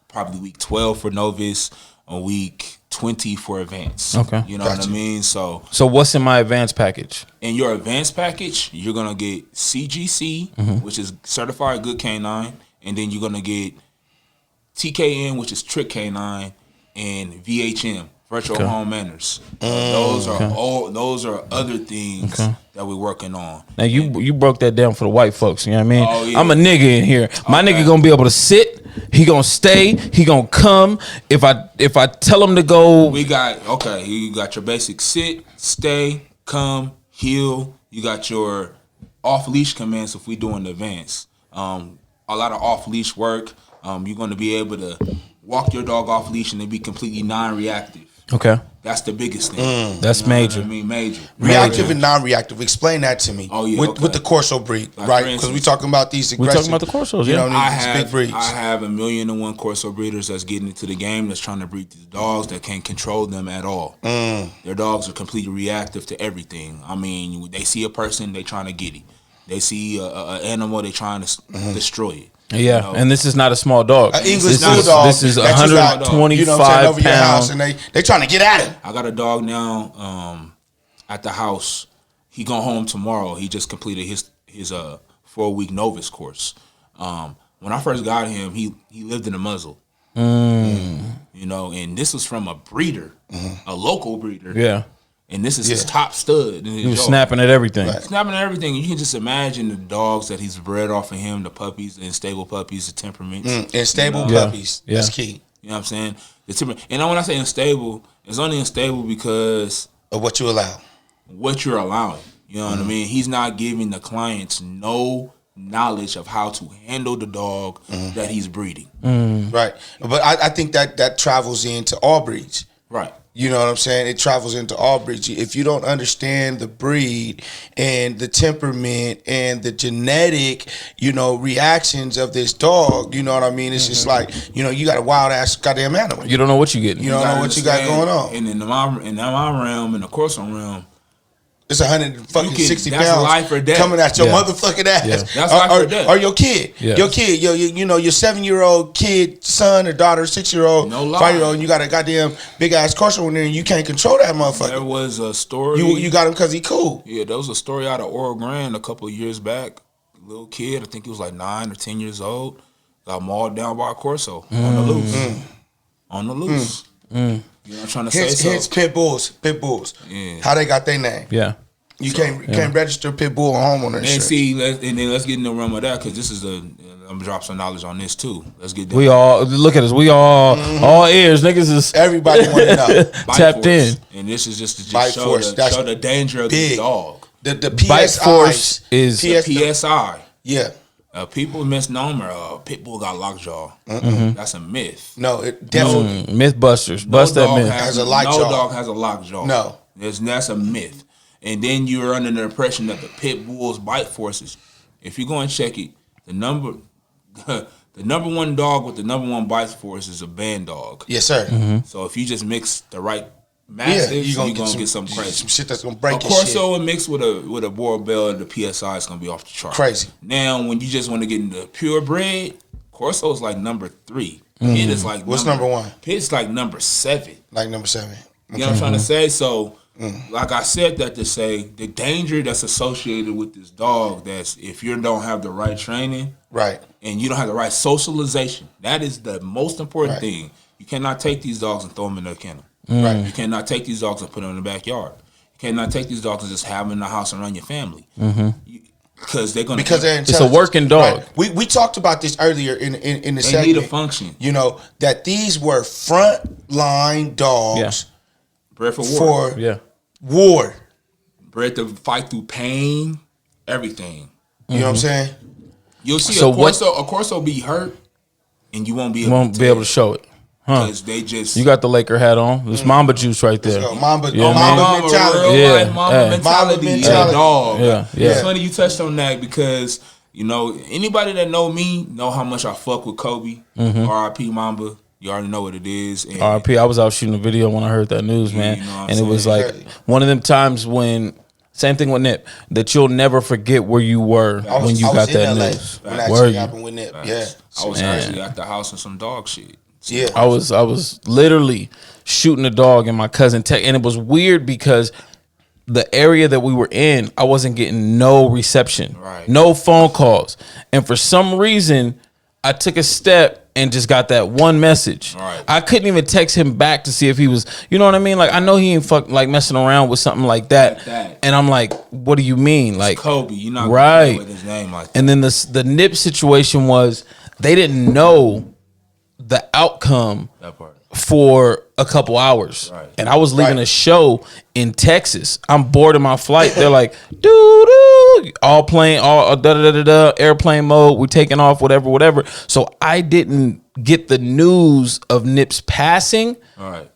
Speaker 3: probably week 12 for novice, or week 20 for advanced.
Speaker 1: Okay.
Speaker 3: You know what
Speaker 2: Gotcha.
Speaker 3: I mean? So
Speaker 1: So what's in my advanced package?
Speaker 3: in your advanced package, you're gonna get CGC, which is Certified Good Canine, and then you're gonna get TKN, which is Trick Canine, and VHM, Virtual Home Manners. Those are other things that we're working on.
Speaker 1: Now you broke that down for the white folks. You know what I mean?
Speaker 3: Oh, yeah.
Speaker 1: I'm a nigga in here. My
Speaker 3: Okay.
Speaker 1: nigga gonna be able to sit. He gonna stay. He gonna come. If I tell him to go,
Speaker 3: We got you got your basic sit, stay, come, heel. You got your off leash commands if we doing the advance. A lot of off leash work. You're going to be able to walk your dog off leash and they be completely non-reactive.
Speaker 1: Okay.
Speaker 3: That's the biggest thing.
Speaker 1: That's major.
Speaker 3: I mean, major.
Speaker 2: Reactive and non-reactive. Explain that to me.
Speaker 3: Oh, yeah,
Speaker 2: With the corso breed,
Speaker 3: Like,
Speaker 2: right?
Speaker 3: for
Speaker 2: Because we
Speaker 3: instance,
Speaker 2: talking about these
Speaker 1: We
Speaker 2: aggressive.
Speaker 1: talking about the corsos,
Speaker 2: You
Speaker 1: yeah.
Speaker 2: know, these big breeds.
Speaker 3: I have 1,000,001 corso breeders that's getting into the game that's trying to breed these dogs that can't control them at all. Their dogs are completely reactive to everything. I mean, they see a person, they trying to get it. They see an animal, they trying to destroy it.
Speaker 1: Yeah,
Speaker 3: You know?
Speaker 1: and this is not a small dog.
Speaker 2: An English
Speaker 1: this
Speaker 2: bulldog.
Speaker 1: Is, this is
Speaker 2: that you got,
Speaker 1: 125
Speaker 2: you know what I'm saying, over your house,
Speaker 1: pound.
Speaker 2: and they trying to get at him.
Speaker 3: I got a dog now at the house. He going home tomorrow. He just completed his 4-week novice course. When I first got him, he lived in a muzzle. You know, and this was from a breeder, a local breeder.
Speaker 1: Yeah.
Speaker 3: And this is his top stud. In his
Speaker 1: He was
Speaker 3: yard.
Speaker 1: snapping at everything.
Speaker 2: Right.
Speaker 3: Snapping at everything. You can just imagine the dogs that he's bred off of him, the puppies, the unstable puppies, the temperaments.
Speaker 2: And stable
Speaker 1: Yeah.
Speaker 2: puppies.
Speaker 1: Yeah.
Speaker 2: That's key.
Speaker 3: You know what I'm saying? The temperament. And when I say unstable, it's only unstable because
Speaker 2: Of what you allow.
Speaker 3: what you're allowing. You know what I mean? He's not giving the clients no knowledge of how to handle the dog that he's breeding.
Speaker 2: Right. But I think that travels into all breeds.
Speaker 3: Right.
Speaker 2: You know what I'm saying? It travels into all breeds. If you don't understand the breed and the temperament and the genetic, you know, reactions of this dog, you know what I mean? It's just like, you know, you got a wild ass goddamn animal.
Speaker 1: You don't know what you're getting.
Speaker 2: You don't know what you got going on.
Speaker 3: And in my realm, in the corso realm,
Speaker 2: It's 160
Speaker 3: that's
Speaker 2: pounds
Speaker 3: life or death.
Speaker 2: coming at your
Speaker 1: Yeah.
Speaker 2: motherfucking ass.
Speaker 1: Yeah.
Speaker 3: That's life or death.
Speaker 2: Or your kid.
Speaker 1: Yeah.
Speaker 2: Your kid, you know, your 7-year-old kid, son or daughter, 6-year-old,
Speaker 3: No lie.
Speaker 2: 5-year-old, and you got a goddamn big ass corso in there and you can't control that
Speaker 3: there
Speaker 2: motherfucker.
Speaker 3: was a story.
Speaker 2: You got him because he cool.
Speaker 3: Yeah, there was a story out of Oregon a couple of years back. Little kid, I think he was like 9 or 10 years old, got mauled down by a corso on the loose. On the loose. You know what I'm trying to say?
Speaker 2: Hence pit bulls.
Speaker 3: Yeah.
Speaker 2: How they got their name?
Speaker 1: Yeah.
Speaker 2: You can't register pit bull on homeowner
Speaker 3: And
Speaker 2: insurance.
Speaker 3: see, let's get in the realm of that because this is I'm gonna drop some knowledge on this too. Let's get
Speaker 1: We all look at us. We all ears. Niggas is
Speaker 2: Everybody want to know.
Speaker 3: Bite
Speaker 1: tapped
Speaker 3: force.
Speaker 1: in.
Speaker 3: And this is just to
Speaker 2: Bite
Speaker 3: show
Speaker 2: force, that's
Speaker 3: show the danger of the
Speaker 2: big.
Speaker 3: dog.
Speaker 2: The
Speaker 1: Bite
Speaker 2: PSI
Speaker 1: force is
Speaker 3: PSI.
Speaker 2: Yeah.
Speaker 3: People misnomer. Pit bull got lockjaw. That's a myth.
Speaker 2: No, it definitely.
Speaker 1: Mythbusters. Bust that
Speaker 3: dog
Speaker 1: myth.
Speaker 2: Has a lockjaw.
Speaker 3: No dog has a lockjaw.
Speaker 2: No.
Speaker 3: That's a myth. And then you're under the impression that the pit bull's bite forces. If you go and check it, the number one dog with the number one bite force is a band dog.
Speaker 2: Yes, sir.
Speaker 3: So if you just mix the right mastiffs,
Speaker 2: you're
Speaker 3: you're
Speaker 2: gonna
Speaker 3: gonna get something crazy.
Speaker 2: Some shit that's gonna
Speaker 3: A
Speaker 2: break your shit.
Speaker 3: corso and mixed with a boar bell, and the PSI is gonna be off the chart.
Speaker 2: Crazy.
Speaker 3: Now, when you just want to get into purebred, corso is like number 3. Pit is like
Speaker 2: What's number 1?
Speaker 3: Pit's like number 7.
Speaker 2: Like number 7.
Speaker 3: You know what I'm trying to say? So, like I said that to say, the danger that's associated with this dog, that's if you don't have the right training,
Speaker 2: Right.
Speaker 3: and you don't have the right socialization, that is the most important
Speaker 2: Right.
Speaker 3: thing. You cannot take these dogs and throw them in a kennel.
Speaker 2: Right.
Speaker 3: You cannot take these dogs and put them in the backyard. You cannot take these dogs and just have them in the house and run your family. Because they're gonna
Speaker 2: Because they're
Speaker 1: It's a
Speaker 2: intelligent.
Speaker 1: working dog.
Speaker 2: Right. We talked about this earlier in the
Speaker 3: they
Speaker 2: segment.
Speaker 3: need a function.
Speaker 2: You know, that these were front line dogs
Speaker 3: Bred for war.
Speaker 2: for
Speaker 1: Yeah.
Speaker 2: war.
Speaker 3: Bred to fight through pain, everything.
Speaker 2: You know what I'm saying?
Speaker 3: You'll see
Speaker 1: So
Speaker 3: a corso be hurt, and you won't be able
Speaker 1: Won't
Speaker 3: to
Speaker 1: be able to show it.
Speaker 3: because they just
Speaker 1: You got the Laker hat on. There's Mamba juice right there.
Speaker 2: So Mamba,
Speaker 1: Yeah,
Speaker 2: Mamba
Speaker 1: man.
Speaker 2: mentality.
Speaker 3: real
Speaker 1: Yeah,
Speaker 3: life mama
Speaker 1: hey.
Speaker 3: mentality
Speaker 2: Mama
Speaker 3: in
Speaker 2: mentality.
Speaker 3: a dog.
Speaker 1: Yeah, yeah.
Speaker 3: It's funny you touched on that because you know anybody that know me know how much I fuck with Kobe. R.I.P. Mamba. You already know what it is. And
Speaker 1: RP, I was out shooting a video when I heard that news, man.
Speaker 3: you know what I'm
Speaker 1: and it was
Speaker 3: saying?
Speaker 1: like one of them times when, same thing with Nip, that you'll never forget where you were when you got
Speaker 2: in
Speaker 1: that
Speaker 2: LA
Speaker 1: news.
Speaker 2: when that
Speaker 1: Were
Speaker 2: shit
Speaker 1: you?
Speaker 2: happened with Nip. Yeah.
Speaker 3: I was
Speaker 1: Man.
Speaker 3: actually at the house in some dog shit.
Speaker 2: Yeah.
Speaker 1: I was literally shooting a dog and my cousin tech, and it was weird because the area that we were in, I wasn't getting no reception,
Speaker 3: Right.
Speaker 1: no phone calls, and for some reason, I took a step and just got that one message.
Speaker 3: Right.
Speaker 1: I couldn't even text him back to see if he was, you know what I mean? Like I know he ain't messing around with something like that,
Speaker 3: Like that.
Speaker 1: and I'm like, what do you mean? Like
Speaker 3: Kobe, you're not
Speaker 1: Right.
Speaker 3: with his name like that.
Speaker 1: and then the Nip situation was they didn't know the outcome
Speaker 3: That part.
Speaker 1: for a couple hours.
Speaker 3: Right.
Speaker 1: And I was leaving
Speaker 2: Right.
Speaker 1: a show in Texas. I'm boarding my flight. They're like, doo-doo, all playing, all da-da-da-da-da, airplane mode. We're taking off, whatever. So I didn't get the news of Nip's passing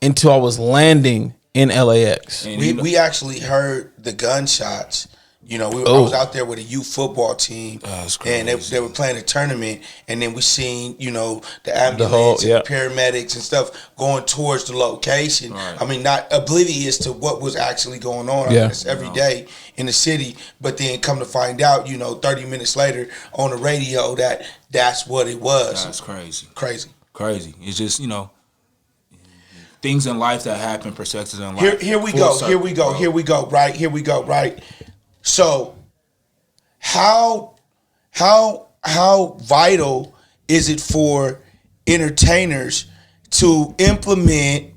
Speaker 1: until I was landing in LAX.
Speaker 3: And
Speaker 2: We actually heard the gunshots. You know, I was out there with a youth football team, and they were playing a tournament, and then we seen, you know, the ambulance and the paramedics and stuff going towards the location.
Speaker 3: Right.
Speaker 2: I mean, not oblivious to what was actually going on. I mean, it's every day in the city, but then come to find out, you know, 30 minutes later on the radio that's what it was.
Speaker 3: That's crazy.
Speaker 2: Crazy.
Speaker 3: It's just, you know, things in life that happen, perspectives in life.
Speaker 2: Here we go. Right. So, how vital is it for entertainers to implement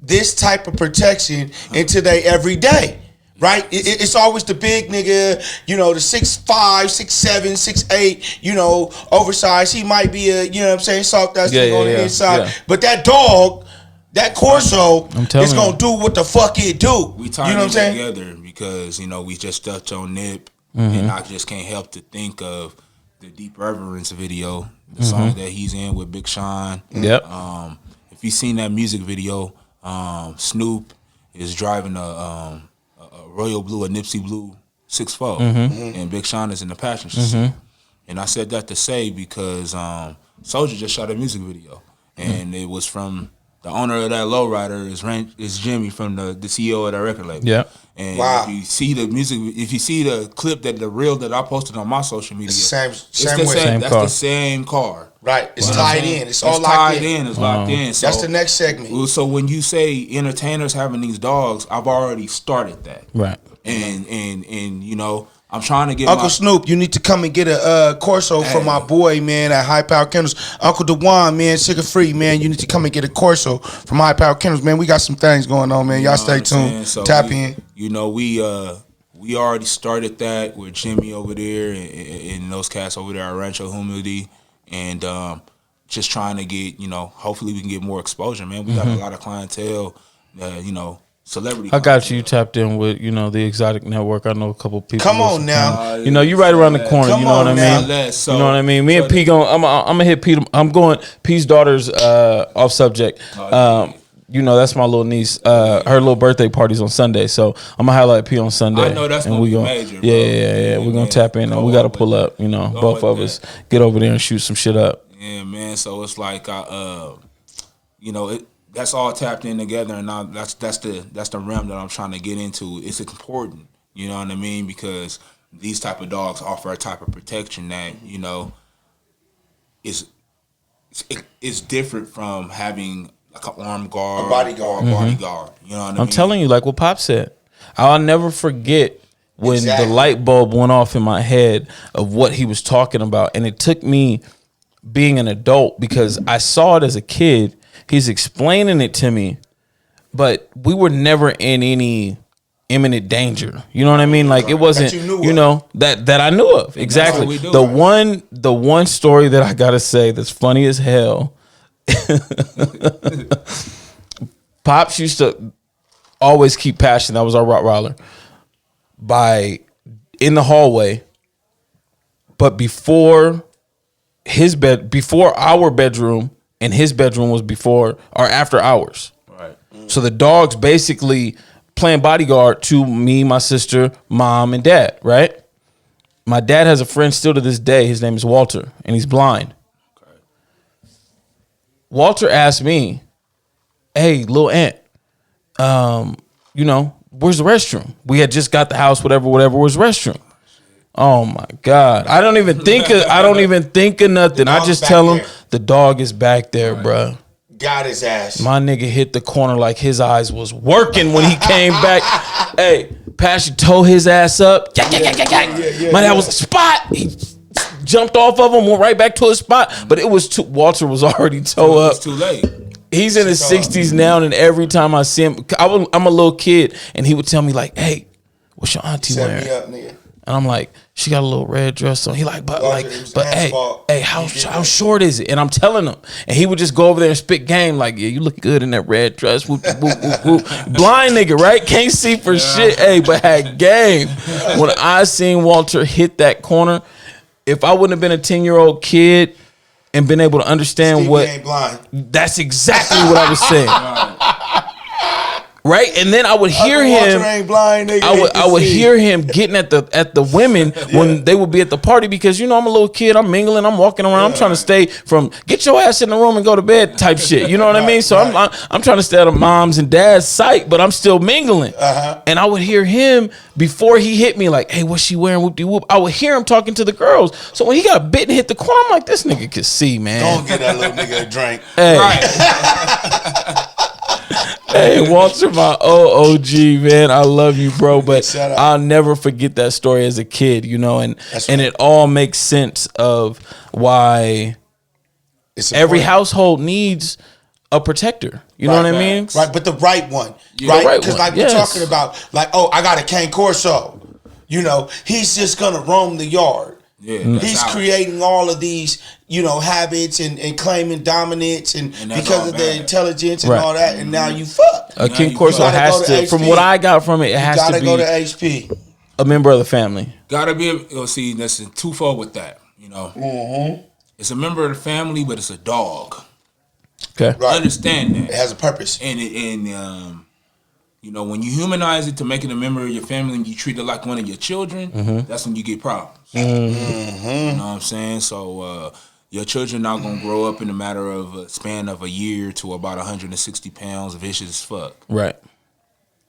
Speaker 2: this type of protection into their everyday? Right? It's always the big nigga, you know, the 6'5", 6'7", 6'8", you know, oversized. He might be a, you know what I'm saying, soft ass nigga on the inside. Yeah. But that dog, that corso, is gonna do what the fuck it do.
Speaker 3: We tied it together because, you know, we just touched on Nip, and I just can't help to think of the Deep Reverence video, the song that he's in with Big Sean.
Speaker 1: Yep.
Speaker 3: If you've seen that music video, Snoop is driving a Royal Blue, a Nipsey Blue 6'4", and Big Sean is in the passenger seat. And I said that to say because Soulja just shot a music video, and it was from the owner of that lowrider is Jimmy from the CEO of that record label.
Speaker 1: Yeah.
Speaker 3: And if you see the music, if you see the clip the reel that I posted on my social media,
Speaker 2: it's
Speaker 3: the
Speaker 1: the
Speaker 3: same car.
Speaker 2: Right. It's tied in. It's all
Speaker 3: tied
Speaker 2: locked in.
Speaker 3: It's locked in. So,
Speaker 2: that's the next segment.
Speaker 3: So when you say entertainers having these dogs, I've already started that.
Speaker 1: Right.
Speaker 3: And you know, I'm trying to get
Speaker 2: Uncle Snoop, you need to come and get a corso from my boy, man, at High Power Kennels. Uncle Dewan, man, sugar free, man, you need to come and get a corso from High Power Kennels, man. We got some things going on, man. Y'all stay tuned.
Speaker 3: So
Speaker 2: Tap in.
Speaker 3: You know, we already started that with Jimmy over there and those cats over there at Rancho Humility, and just trying to get, you know, hopefully we can get more exposure, man. We got a lot of clientele, you know, celebrity.
Speaker 1: I got you tapped in with, you know, the Exotic Network. I know a couple people.
Speaker 2: Come on now.
Speaker 1: You know, you right around the corner.
Speaker 2: Come
Speaker 1: you know what I mean?
Speaker 3: So,
Speaker 1: you know what I mean? Me and P I'm gonna hit P. I'm going P's daughter's off subject. You know, that's my little niece. Her little birthday party's on Sunday, so I'm gonna highlight P on Sunday.
Speaker 3: I know that's gonna be major, bro.
Speaker 1: Yeah. We're gonna tap in. We gotta pull up. You know, both of us get over there and shoot some shit up.
Speaker 3: Yeah, man. So it's like you know, that's all tapped in together, and now that's the realm that I'm trying to get into. It's important, you know what I mean, because these type of dogs offer a type of protection that, you know, is different from having like an armed guard,
Speaker 2: a bodyguard,
Speaker 3: You know what I mean?
Speaker 1: I'm telling you, like what Pop said, I'll never forget when the light bulb went off in my head of what he was talking about, and it took me being an adult because I saw it as a kid. He's explaining it to me, but we were never in any imminent danger. You know what I mean? Like it wasn't, you know, that I knew of. Exactly. The one story that I gotta say that's funny as hell. Pops used to always keep Passion. That was our Rottweiler. In the hallway, but before our bedroom. And his bedroom was before or after ours.
Speaker 3: Right.
Speaker 1: So the dog's basically playing bodyguard to me, my sister, mom, and dad, right? My dad has a friend still to this day. His name is Walter, and he's blind. Okay. Walter asked me, hey, little aunt, you know, where's the restroom? We had just got the house, whatever, where's the restroom? Oh my God. I don't even think of nothing. I just tell him the dog is back there, bruh.
Speaker 2: Got his ass.
Speaker 1: My nigga hit the corner like his eyes was working when he came back. Hey, Passion towed his ass up. My dad was spot. He jumped off of him, went right back to his spot. But it was Walter was already towed up.
Speaker 3: It's too late.
Speaker 1: He's in his 60s now, and every time I see him, I'm a little kid, and he would tell me like, hey, what's your auntie wearing?
Speaker 2: Set me up, nigga.
Speaker 1: And I'm like, she got a little red dress on. He like, but hey, how short is it? And I'm telling him. And he would just go over there and spit game like, yeah, you look good in that red dress. Whoop, whoop, whoop, whoop. Blind nigga, right? Can't see for shit. Hey, but had game. When I seen Walter hit that corner, if I wouldn't have been a 10-year-old kid and been able to understand
Speaker 2: Stevie
Speaker 1: what,
Speaker 2: ain't blind.
Speaker 1: that's exactly what I was saying. Right, and then I would hear him.
Speaker 2: Ain't blind, nigga.
Speaker 1: I would hear him getting at the women when they would be at the party because I'm a little kid. I'm mingling. I'm walking around. I'm trying to stay from get your ass in the room and go to bed type shit. You know what I mean? So I'm trying to stay out of mom's and dad's sight, but I'm still mingling. And I would hear him before he hit me like, "Hey, what's she wearing? Whoop de whoop." I would hear him talking to the girls. So when he got bit and hit the corner, I'm like, "This nigga can see, man."
Speaker 2: Don't get that little nigga a drink.
Speaker 1: Hey.
Speaker 3: Right.
Speaker 1: Hey, Walter, my OOG, man. I love you, bro. But I'll never forget that story as a kid, and it all makes sense of why every household needs a protector. You know what I mean?
Speaker 2: Right, but the right one. Right? Because we're talking about, I got a cane corso. He's just going to roam the yard.
Speaker 3: Yeah,
Speaker 2: he's creating all of these, habits and claiming dominance and because of their intelligence and all that, and now you fuck.
Speaker 1: A King Corso has to, from what I got from it, has to be
Speaker 2: go to HP.
Speaker 1: A member of the family.
Speaker 3: Gotta be, see, that's twofold with that, It's a member of the family, but it's a dog.
Speaker 1: Okay.
Speaker 2: Right.
Speaker 3: Understand that.
Speaker 2: It has a purpose.
Speaker 3: And when you humanize it to make it a member of your family and you treat it like one of your children, that's when you get problems. You know what I'm saying? So your children not gonna grow up in a matter of a span of a year to about 160 pounds, vicious as fuck.
Speaker 1: Right.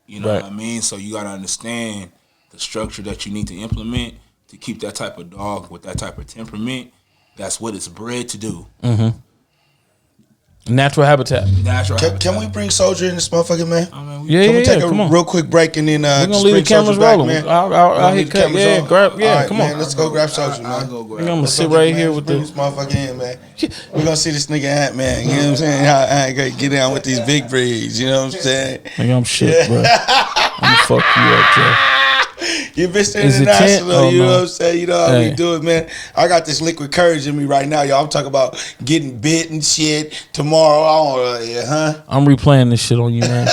Speaker 3: You know what I mean? So you gotta understand the structure that you need to implement to keep that type of dog with that type of temperament. That's what it's bred to do.
Speaker 1: Natural habitat.
Speaker 2: Can we bring Soldier in this motherfucker, man?
Speaker 1: Can
Speaker 2: we take a real quick break and then
Speaker 1: we're gonna leave the cameras rolling, man? I'll hit cut. Yeah, grab. Yeah, come on.
Speaker 2: Let's go grab Soldier, man.
Speaker 3: I'll go grab.
Speaker 1: I'm gonna sit right here with
Speaker 2: this motherfucker in, man. We're gonna see this nigga Ant, man. You know what I'm saying? How Ant gonna get down with these big breeds. You know what I'm saying?
Speaker 1: Nigga, I'm shit, bro. I'm gonna fuck you up, Joe.
Speaker 2: You Mr. International, you know what I'm saying? You know how we do it, man. I got this liquid courage in me right now, y'all. I'm talking about getting bit and shit. Tomorrow,
Speaker 1: I'm replaying this shit on you, man.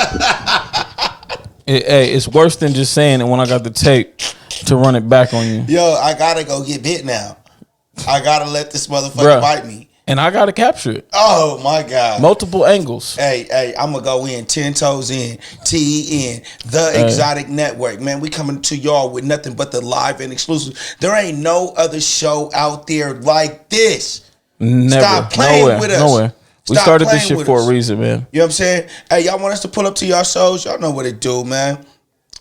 Speaker 1: It's worse than just saying it when I got the tape to run it back on you.
Speaker 2: Yo, I gotta go get bit now. I gotta let this motherfucker bite me.
Speaker 1: And I gotta capture it.
Speaker 2: Oh my God.
Speaker 1: Multiple angles.
Speaker 2: Hey, I'm gonna go in 10 toes in, TE in, the Exotic Network. Man, we coming to y'all with nothing but the live and exclusive. There ain't no other show out there like this.
Speaker 1: Never.
Speaker 2: Stop playing with us.
Speaker 1: Nowhere. We started this shit for a reason, man.
Speaker 2: You know what I'm saying? Hey, y'all want us to pull up to y'all shows? Y'all know what it do, man.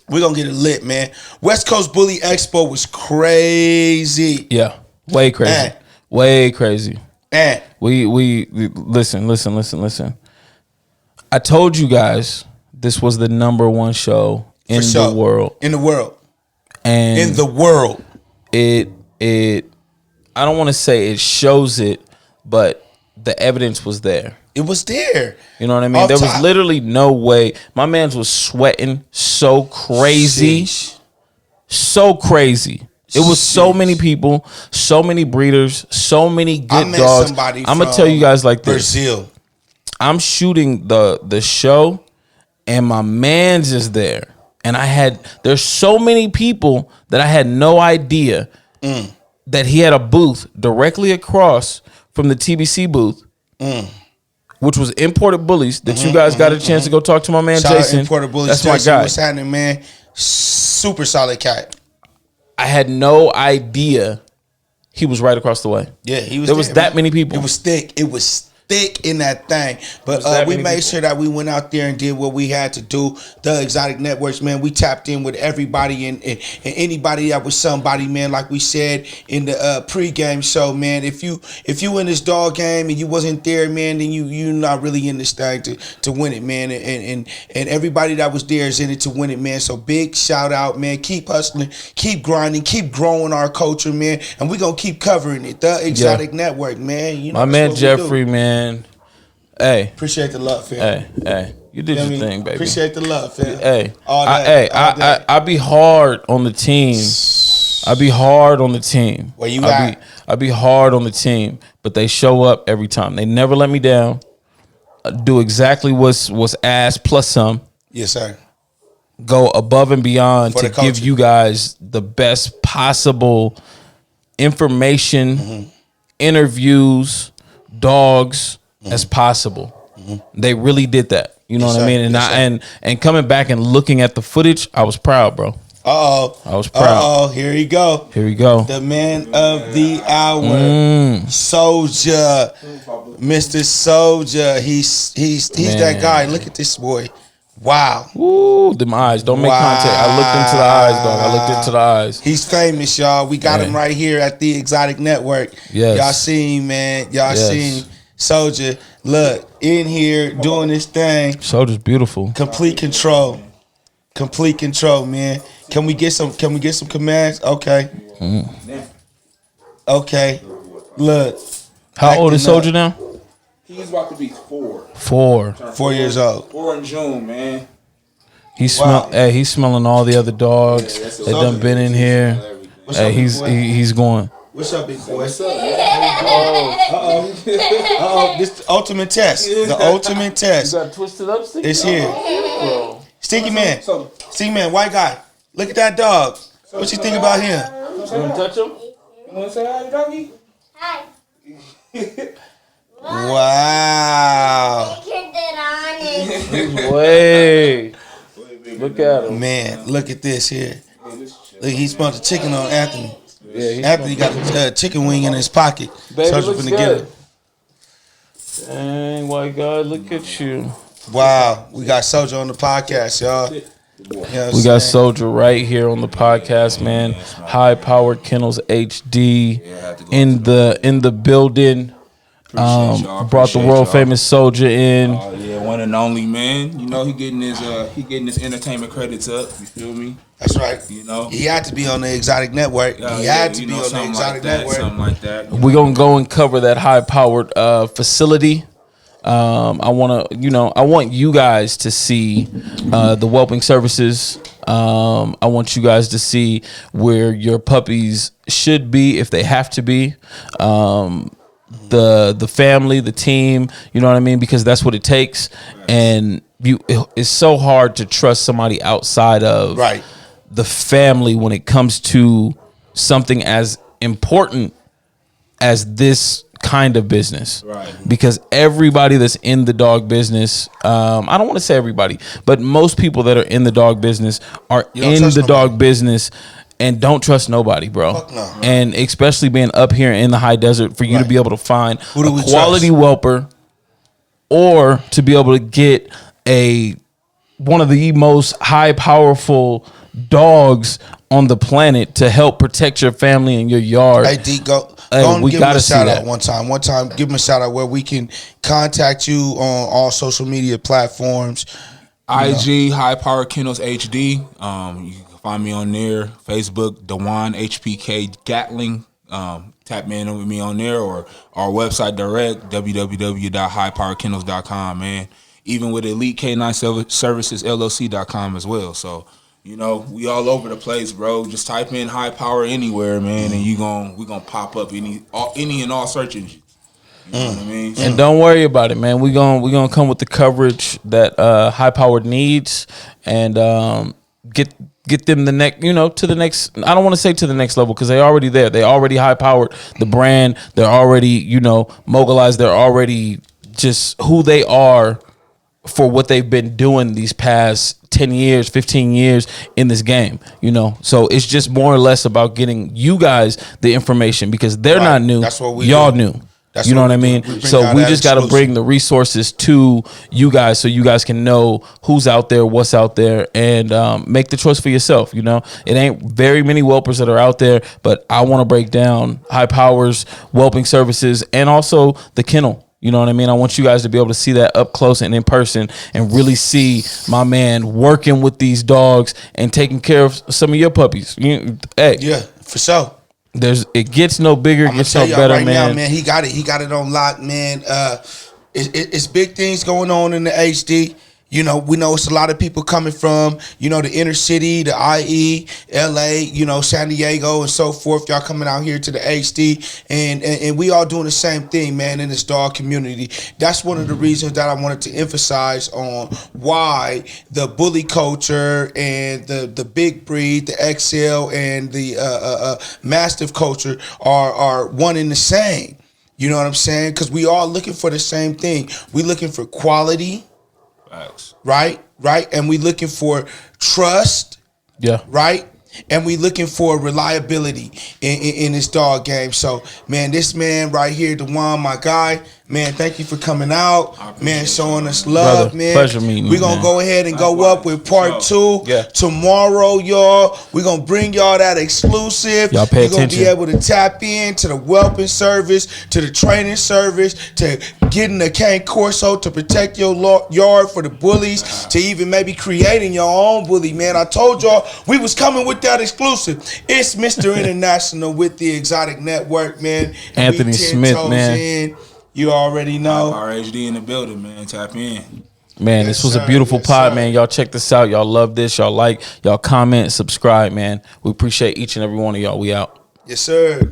Speaker 2: We're gonna get it lit, man. West Coast Bully Expo was crazy.
Speaker 1: Yeah. Way crazy. Way crazy.
Speaker 2: And
Speaker 1: we listen. I told you guys this was the #1 show in the world.
Speaker 2: In the world.
Speaker 1: And
Speaker 2: in the world.
Speaker 1: It I don't want to say it shows it, but the evidence was there.
Speaker 2: It was there.
Speaker 1: You know what I mean? There was literally no way. My man's was sweating so crazy. Sheesh. So crazy. It was so many people, so many breeders, so many good dogs. I'm gonna tell you guys like this.
Speaker 2: Brazil.
Speaker 1: I'm shooting the show, and my man's is there, and there's so many people that I had no idea that he had a booth directly across from the TBC booth, which was Imported Bullies. That you guys got a chance to go talk to my man Jason.
Speaker 2: Imported Bullies.
Speaker 1: That's
Speaker 2: Jason,
Speaker 1: my guy.
Speaker 2: what's happening, man? Super solid cat.
Speaker 1: I had no idea he was right across the way.
Speaker 2: Yeah, he was.
Speaker 1: There was that many people.
Speaker 2: It was thick. It was thick in that thing. But we made sure that we went out there and did what we had to do. The Exotic Networks, man, we tapped in with everybody and anybody that was somebody, man. Like we said in the pregame show, man. If you in this dog game and you wasn't there, man, then you're not really in this thing to win it, man. And everybody that was there is in it to win it, man. So big shout out, man. Keep hustling, keep grinding, keep growing our culture, man. And we gonna keep covering it. The Exotic Network, man. You know,
Speaker 1: my man Jeffrey, man. Hey,
Speaker 2: appreciate the love, fam.
Speaker 1: Hey, you did your thing, baby.
Speaker 2: Appreciate the love, fam.
Speaker 1: Hey, I be hard on the team I be hard on the team.
Speaker 2: Where you at?
Speaker 1: I be hard on the team, but they show up every time. They never let me down. Do exactly what's asked plus some.
Speaker 2: Yes, sir.
Speaker 1: Go above and beyond
Speaker 2: For
Speaker 1: to
Speaker 2: the culture.
Speaker 1: give you guys the best possible information, interviews, dogs as possible. They really did that. You know
Speaker 2: Yes,
Speaker 1: what
Speaker 2: sir.
Speaker 1: I mean? And
Speaker 2: Yes,
Speaker 1: and coming back and looking at the footage, I was proud, bro. I was proud.
Speaker 2: Here he go.
Speaker 1: Here we go.
Speaker 2: The man of the hour, Soldier, Mr. Soldier. He's
Speaker 1: Man.
Speaker 2: that guy. Look at this boy. Wow.
Speaker 1: Ooh, them eyes. Don't make contact. I looked into the eyes, dog. I looked into the eyes.
Speaker 2: He's famous, y'all. We got him right here at the Exotic Network.
Speaker 1: Yes.
Speaker 2: Y'all see him, man. Y'all
Speaker 1: Yes.
Speaker 2: see him. Soldier, look, in here doing this thing.
Speaker 1: Soldier's beautiful.
Speaker 2: Complete control. Complete control, man. Can we get some commands? Okay. Okay. Look.
Speaker 1: How old is
Speaker 2: Acting up.
Speaker 1: Soldier now?
Speaker 3: He's about to be 4.
Speaker 1: 4.
Speaker 2: 4 years old.
Speaker 3: 4 in June, man.
Speaker 1: He's
Speaker 2: Wow.
Speaker 1: he's smelling all the other dogs that done been in here.
Speaker 2: What's
Speaker 1: Hey,
Speaker 2: up,
Speaker 1: he's
Speaker 2: big boy?
Speaker 1: he's going.
Speaker 2: What's up, big boy? Uh-oh. This the ultimate test. The ultimate test.
Speaker 1: got twisted up, Sticky?
Speaker 2: It's here. Sticky man. Sticky man, white guy. Look at that dog. What you think about him?
Speaker 1: You wanna touch him?
Speaker 3: You want to say hi, doggy?
Speaker 4: Hi.
Speaker 2: Wow.
Speaker 4: Picture that on it.
Speaker 1: He's way. Look at him.
Speaker 2: Man, look at this here. Look, he smelled the chicken on Anthony.
Speaker 1: Yeah, he's
Speaker 2: Anthony got the chicken wing in his pocket.
Speaker 1: Baby,
Speaker 2: Soldier
Speaker 1: looks
Speaker 2: finna get
Speaker 1: good.
Speaker 2: it.
Speaker 1: Dang, white guy, look at you.
Speaker 2: Wow, we got Soldier on the podcast, y'all. You know what I'm
Speaker 1: We got
Speaker 2: saying?
Speaker 1: Soldier right here on the podcast, man. High Powered Kennels HD in the building.
Speaker 3: Y'all.
Speaker 1: Brought the
Speaker 3: Appreciate
Speaker 1: world
Speaker 3: y'all.
Speaker 1: famous Soldier in.
Speaker 3: Oh yeah, one and only, man. You know he getting his entertainment credits up. You feel me?
Speaker 2: That's right.
Speaker 3: You know.
Speaker 2: He had to be on the Exotic Network. He had to be on the
Speaker 3: something
Speaker 2: Exotic
Speaker 3: like that,
Speaker 2: Network.
Speaker 3: something like that.
Speaker 1: We're gonna go and cover that high powered facility. I want you guys to see the whelping services. I want you guys to see where your puppies should be if they have to be. The family, the team, you know what I mean? Because that's what it takes. And it's so hard to trust somebody outside of
Speaker 2: Right.
Speaker 1: the family when it comes to something as important as this kind of business.
Speaker 3: Right.
Speaker 1: Because everybody that's in the dog business, I don't want to say everybody, but most people that are in the dog business are
Speaker 2: You don't
Speaker 1: in
Speaker 2: trust
Speaker 1: the
Speaker 2: nobody.
Speaker 1: dog business and don't trust nobody, bro.
Speaker 2: Fuck no.
Speaker 1: And especially being up here in the high desert, for you to
Speaker 2: Right.
Speaker 1: be able to find
Speaker 2: Who do we
Speaker 1: a quality
Speaker 2: trust?
Speaker 1: whelper, or to be able to get one of the most high powerful dogs on the planet to help protect your family and your yard.
Speaker 2: Hey, D, go
Speaker 1: Hey,
Speaker 2: and
Speaker 1: we
Speaker 2: give him
Speaker 1: gotta
Speaker 2: a
Speaker 1: see
Speaker 2: shout
Speaker 1: that.
Speaker 2: out one time. One time, give him a shout out where we can contact you on all social media platforms.
Speaker 3: IG High Power Kennels HD. You can find me on there. Facebook Dewan HPK Gatling. Tap in with me on there, or our website direct www.highpowerkennels.com. Man, even with Elite K9 Services LLC.com as well. So you know we all over the place, bro. Just type in High Power anywhere, man, and we gonna pop up any and all search engines. You know what I mean?
Speaker 1: And don't worry about it, man. We're gonna come with the coverage that high powered needs, and get them to the next. I don't want to say to the next level because they're already there. They already high powered the brand. They're already mobilized. They're already just who they are for what they've been doing these past 10 years, 15 years in this game, So it's just more or less about getting you guys the information because they're
Speaker 2: Right.
Speaker 1: not new.
Speaker 2: That's what we
Speaker 1: Y'all
Speaker 2: do.
Speaker 1: new.
Speaker 2: That's
Speaker 1: You know
Speaker 2: what
Speaker 1: what I
Speaker 2: we do.
Speaker 1: mean?
Speaker 2: We bring
Speaker 1: So
Speaker 2: out
Speaker 1: we
Speaker 2: that
Speaker 1: just got to
Speaker 2: exclusive.
Speaker 1: bring the resources to you guys so you guys can know who's out there, what's out there, and make the choice for yourself. It ain't very many whelpers that are out there, but I want to break down High Powers, whelping services, and also the kennel. You know what I mean? I want you guys to be able to see that up close and in person and really see my man working with these dogs and taking care of some of your puppies. Hey,
Speaker 2: Yeah, for sure.
Speaker 1: it gets no bigger,
Speaker 2: I'm gonna
Speaker 1: gets
Speaker 2: tell
Speaker 1: no
Speaker 2: y'all
Speaker 1: better,
Speaker 2: right
Speaker 1: man.
Speaker 2: now, man. He got it. He got it on lock, man. It's big things going on in the HD. We know it's a lot of people coming from, the inner city, the IE, LA, you know, San Diego and so forth. Y'all coming out here to the HD and we all doing the same thing, man, in this dog community. That's one of the reasons that I wanted to emphasize on why the bully culture and the big breed, the XL and the Mastiff culture are one and the same. You know what I'm saying? Because we all looking for the same thing. We looking for quality.
Speaker 3: Facts.
Speaker 2: Right? And we looking for trust.
Speaker 1: Yeah.
Speaker 2: Right? And we looking for reliability in this dog game. So, man, this man right here, the one, my guy, man, thank you for coming out. Man, showing us love,
Speaker 1: Brother,
Speaker 2: man.
Speaker 1: pleasure meeting you,
Speaker 2: We're going to
Speaker 1: man.
Speaker 2: go ahead and go up with part 2.
Speaker 1: Yeah.
Speaker 2: Tomorrow, y'all. We're going to bring y'all that exclusive.
Speaker 1: Y'all pay
Speaker 2: You're going to be
Speaker 1: attention.
Speaker 2: able to tap in to the whelping service, to the training service, to getting the cane corso to protect your yard for the bullies, to even maybe creating your own bully, man. I told y'all we was coming with that exclusive. It's Mr. International with the Exotic Network, man.
Speaker 1: Anthony
Speaker 2: We 10
Speaker 1: Smith,
Speaker 2: toes
Speaker 1: man.
Speaker 2: in. You already know.
Speaker 3: RHD in the building, man. Tap in.
Speaker 1: Man,
Speaker 2: Yes,
Speaker 1: this was a
Speaker 2: sir.
Speaker 1: beautiful
Speaker 2: Yes,
Speaker 1: pod,
Speaker 2: sir.
Speaker 1: man. Y'all check this out. Y'all love this. Y'all like, y'all comment, subscribe, man. We appreciate each and every one of y'all. We out.
Speaker 2: Yes, sir.